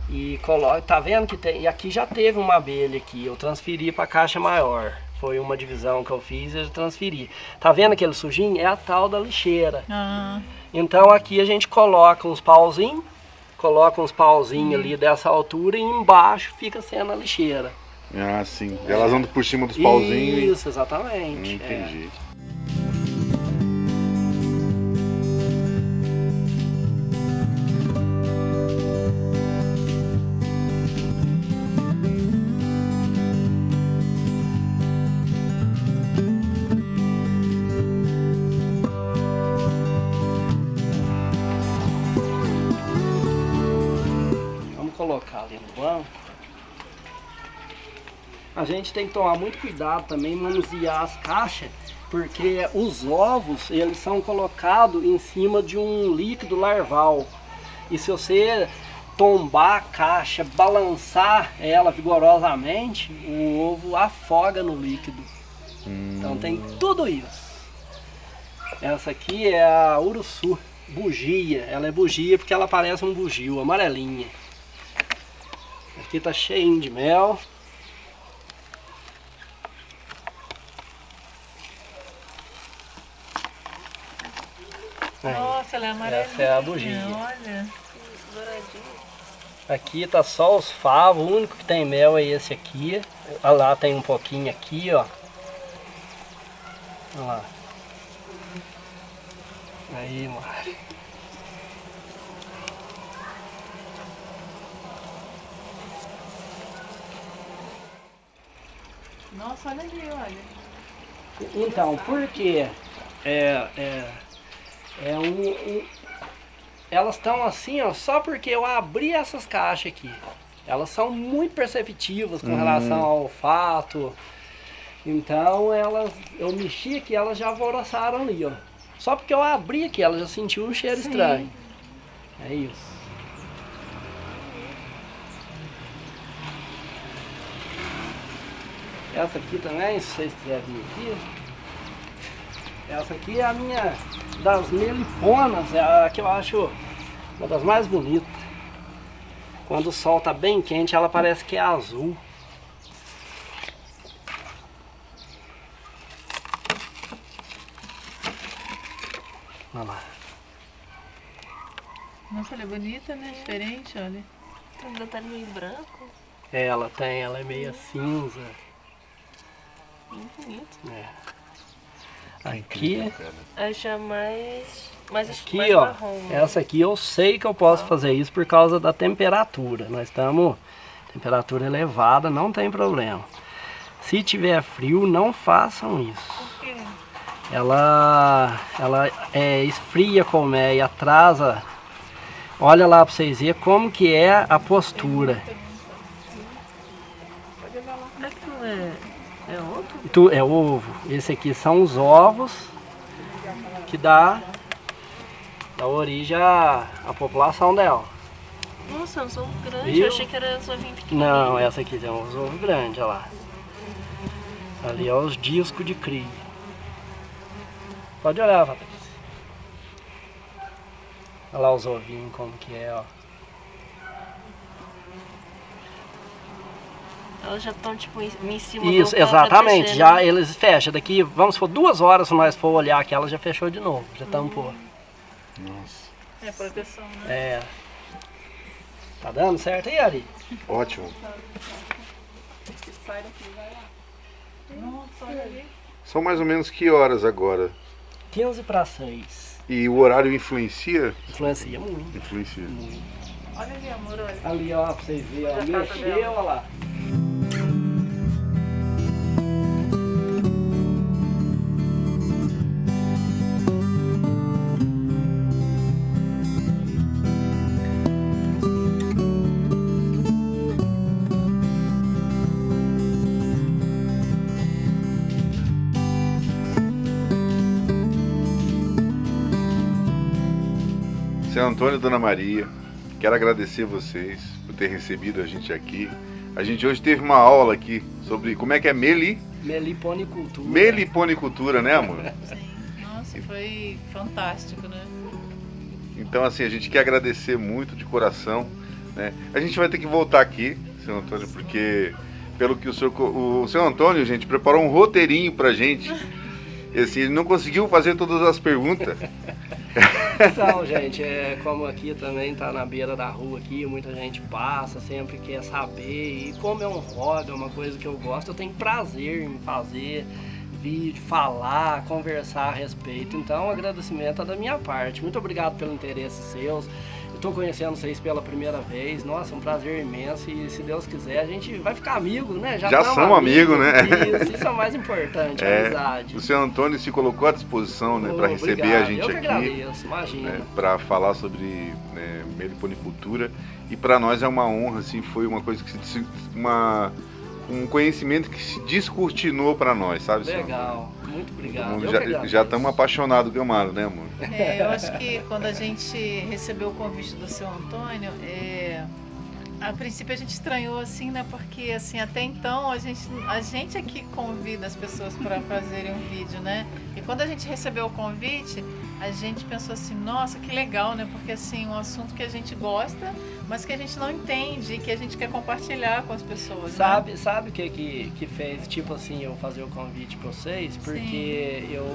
e coloca, tá vendo que tem, e aqui já teve uma abelha aqui, eu transferi para a caixa maior. Foi uma divisão que eu fiz e eu transferi. Tá vendo aquele sujinho? É a tal da lixeira. Então aqui a gente coloca uns pauzinhos, ali dessa altura e embaixo fica sendo a lixeira.
Ah, sim. Elas andam por cima dos pauzinhos.
Isso, exatamente.
Entendi.
Colocar ali no banco. A gente tem que tomar muito cuidado também em manusear as caixas, porque os ovos eles são colocados em cima de um líquido larval. E se você tombar a caixa, balançar ela vigorosamente, o ovo afoga no líquido. Então tem tudo isso. Essa aqui é a uruçu, bugia. Ela é bugia porque ela parece um bugio, amarelinha. Aqui tá cheinho de mel.
Nossa, ela é amarelinha.
Essa é a bugia.
Olha.
Aqui tá só os favos, o único que tem mel é esse aqui. Olha lá, tem um pouquinho aqui, ó. Olha lá. Aí, Mari.
Nossa, olha ali, olha.
Então, por quê? Elas estão assim, ó, só porque eu abri essas caixas aqui. Elas são muito perceptivas com relação ao olfato. Então, eu mexi aqui, elas já alvoroçaram ali, ó. Só porque eu abri aqui, elas já sentiram um cheiro estranho. É isso. Essa aqui também, se vocês quiserem vir aqui. Essa aqui é a minha das meliponas, é a que eu acho uma das mais bonitas. Quando o sol tá bem quente, ela parece que é azul. Olha lá.
Nossa, ela é bonita, né? Diferente, olha.
Tem um detalhe meio branco.
Ela é meio cinza.
Muito bonito.
Aqui,
Acho mais
aqui
mais
ó,
marrom, né?
essa aqui eu sei que eu posso fazer isso por causa da temperatura. Nós estamos temperatura elevada, não tem problema. Se tiver frio, não façam isso.
Por quê?
ela esfria a colmeia, atrasa. Olha lá para vocês verem como que é a postura.
É ovo?
É ovo. Esse aqui são os ovos que dá origem à população dela.
Nossa, é um ovo grande.
Viu?
Eu achei que era só vinho pequenininho.
Não, essa aqui tem uns ovos grandes, olha lá. Ali é os discos de cria. Pode olhar, Patrícia. Olha lá os ovinhos como que é, ó.
Elas já estão tipo em cima
Isso,
do pau
exatamente.
pra
Já
descer, né?
eles fecham. Daqui, vamos por 2 horas, se nós for olhar aqui, ela já fechou de novo. Já tampou.
Nossa,
É proteção, né?
É. Tá dando certo aí, Ari?
ótimo.
Sai daqui, vai lá. Nossa, olha ali.
São mais ou menos que horas agora?
15 para 6.
E o horário influencia?
Influencia muito.
Influencia.
Olha ali, amor, olha.
Ali, ó, pra vocês verem. Ó,
Olha a casa
mexeu,
dela.
olha lá.
Seu Antônio e Dona Maria, quero agradecer vocês por ter recebido a gente aqui. A gente hoje teve uma aula aqui sobre como é que é
Meliponicultura.
meliponicultura, né, amor?
Sim. Nossa, foi fantástico, né?
Então, assim, a gente quer agradecer muito de coração, né? A gente vai ter que voltar aqui, seu Antônio, porque pelo que o seu Antônio, gente, preparou um roteirinho pra gente. E, assim, ele não conseguiu fazer todas as perguntas.
Então, gente, como aqui também tá na beira da rua aqui, muita gente passa, sempre quer saber. E como é um hobby, é uma coisa que eu gosto, eu tenho prazer em fazer vídeo, falar, conversar a respeito. Então, o agradecimento é da minha parte. Muito obrigado pelo interesse seus. Eu tô conhecendo vocês pela primeira vez. Nossa, um prazer imenso. E se Deus quiser, a gente vai ficar amigo, né?
Já
tamo
somos amigos, né?
Isso é o mais importante, a amizade.
O seu Antônio se colocou à disposição, né, para receber
Obrigado.
a gente
eu que
aqui.
agradeço, imagina.
Né, para falar sobre meliponicultura. E para nós é uma honra, assim, foi uma coisa que um conhecimento que se descortinou para nós, sabe?
Legal, muito obrigado.
Já estamos apaixonados, Gamaro, né, amor?
Eu acho que quando a gente recebeu o convite do seu Antônio, a princípio a gente estranhou assim, né? Porque assim, até então a gente aqui convida as pessoas para fazerem um vídeo, né? E quando a gente recebeu o convite, a gente pensou assim, nossa, que legal, né? Porque assim, um assunto que a gente gosta, mas que a gente não entende e que a gente quer compartilhar com as pessoas.
Sabe
né?
o que fez, tipo assim, eu fazer o convite para vocês? Porque eu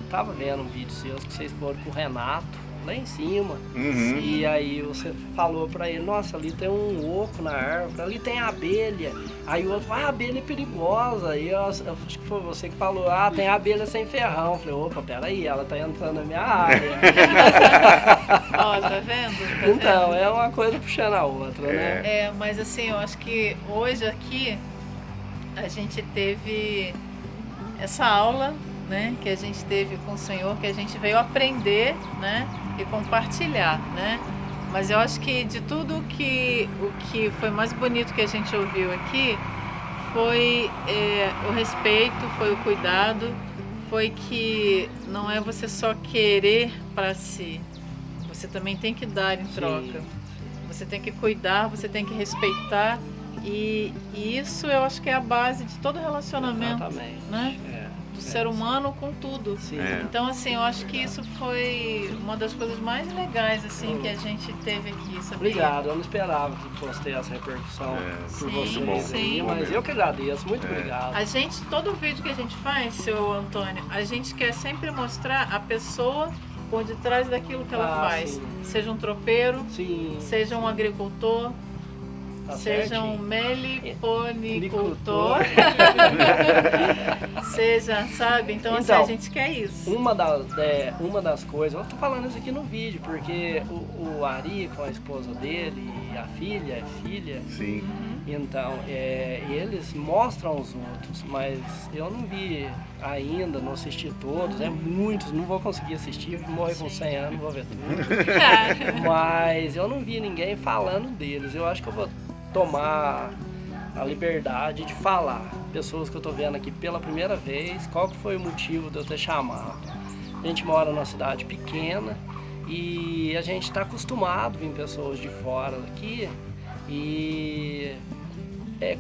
tava vendo um vídeo seus que vocês foram com o Renato lá em cima.
Uhum.
E aí você falou pra ele, nossa, ali tem um oco na árvore, ali tem abelha. Aí o outro falou, a abelha é perigosa. E eu acho que foi você que falou, tem abelha sem ferrão. Eu falei, opa, peraí, ela tá entrando na minha área.
Ó, tá vendo?
Então, é uma coisa puxando a outra, né?
Mas assim, eu acho que hoje aqui a gente teve essa aula, né, que a gente teve com o Senhor, que a gente veio aprender, né, e compartilhar, né? Mas eu acho que de tudo o que foi mais bonito que a gente ouviu aqui foi o respeito, foi o cuidado, foi que não é você só querer para si, você também tem que dar em troca. Você tem que cuidar, você tem que respeitar e isso eu acho que é a base de todo relacionamento.
Exatamente.
Né? Do ser humano com tudo.
Sim.
Então assim, eu acho que isso foi uma das coisas mais legais assim que a gente teve aqui, sabia?
Obrigado, eu não esperava que fosse ter essa repercussão por
Sim,
vocês aí, mas eu que agradeço, muito obrigado.
A gente, todo vídeo que a gente faz, seu Antônio, a gente quer sempre mostrar a pessoa por detrás daquilo que ela faz.
Sim.
Seja um tropeiro, seja um agricultor, seja um meliponicultor, seja, sabe? Então assim, a gente quer isso.
Uma das coisas, eu tô falando isso aqui no vídeo, porque o Ari com a esposa dele a filha é filha.
Sim.
Então, eles mostram os outros, mas eu não vi ainda, não assisti todos, muitos, não vou conseguir assistir, vou morrer com 100 anos, vou ver tudo. Mas eu não vi ninguém falando deles, eu acho que eu vou tomar a liberdade de falar. Pessoas que eu tô vendo aqui pela primeira vez, qual que foi o motivo de eu ter chamado. A gente mora numa cidade pequena e a gente está acostumado a vir pessoas de fora aqui e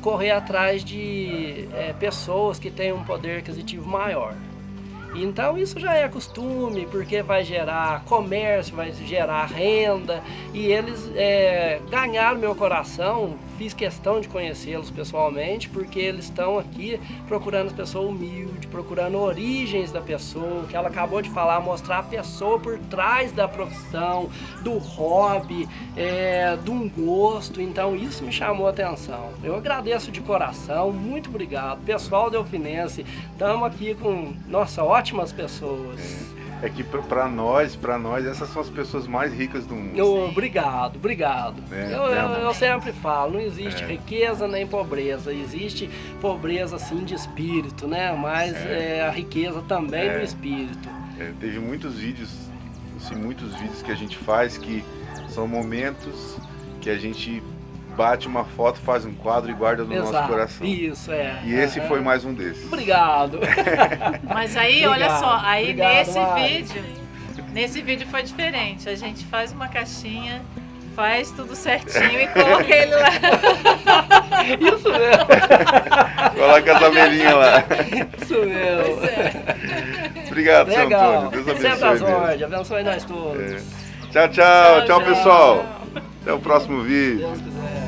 correr atrás de pessoas que têm um poder aquisitivo maior. Então isso já é costume, porque vai gerar comércio, vai gerar renda, e eles ganharam meu coração. Fiz questão de conhecê-los pessoalmente, porque eles estão aqui procurando as pessoas humildes, procurando origens da pessoa, que ela acabou de falar, mostrar a pessoa por trás da profissão, do hobby, de um gosto. Então isso me chamou a atenção. Eu agradeço de coração, muito obrigado. Pessoal Delfinense, estamos aqui com, nossa, ótimas pessoas.
É que para nós, essas são as pessoas mais ricas do mundo.
Obrigado. Eu sempre falo, não existe riqueza nem pobreza, existe pobreza sim de espírito, né? Mas a riqueza também do espírito.
Teve muitos vídeos que a gente faz que são momentos que a gente bate uma foto, faz um quadro e guarda no nosso coração.
Isso,
E esse foi mais um desses.
Obrigado.
Mas aí, olha só, aí nesse vídeo foi diferente. A gente faz uma caixinha, faz tudo certinho e coloca ele lá.
Isso mesmo.
Coloca as abelhinhas lá.
Isso mesmo.
Pois é.
Obrigado, seu
Legal.
Antônio. Deus abençoe.
Sempre às ordens. Abençoe nós todos.
Tchau, pessoal. Tchau, pessoal. Até o próximo vídeo.
Deus quiser.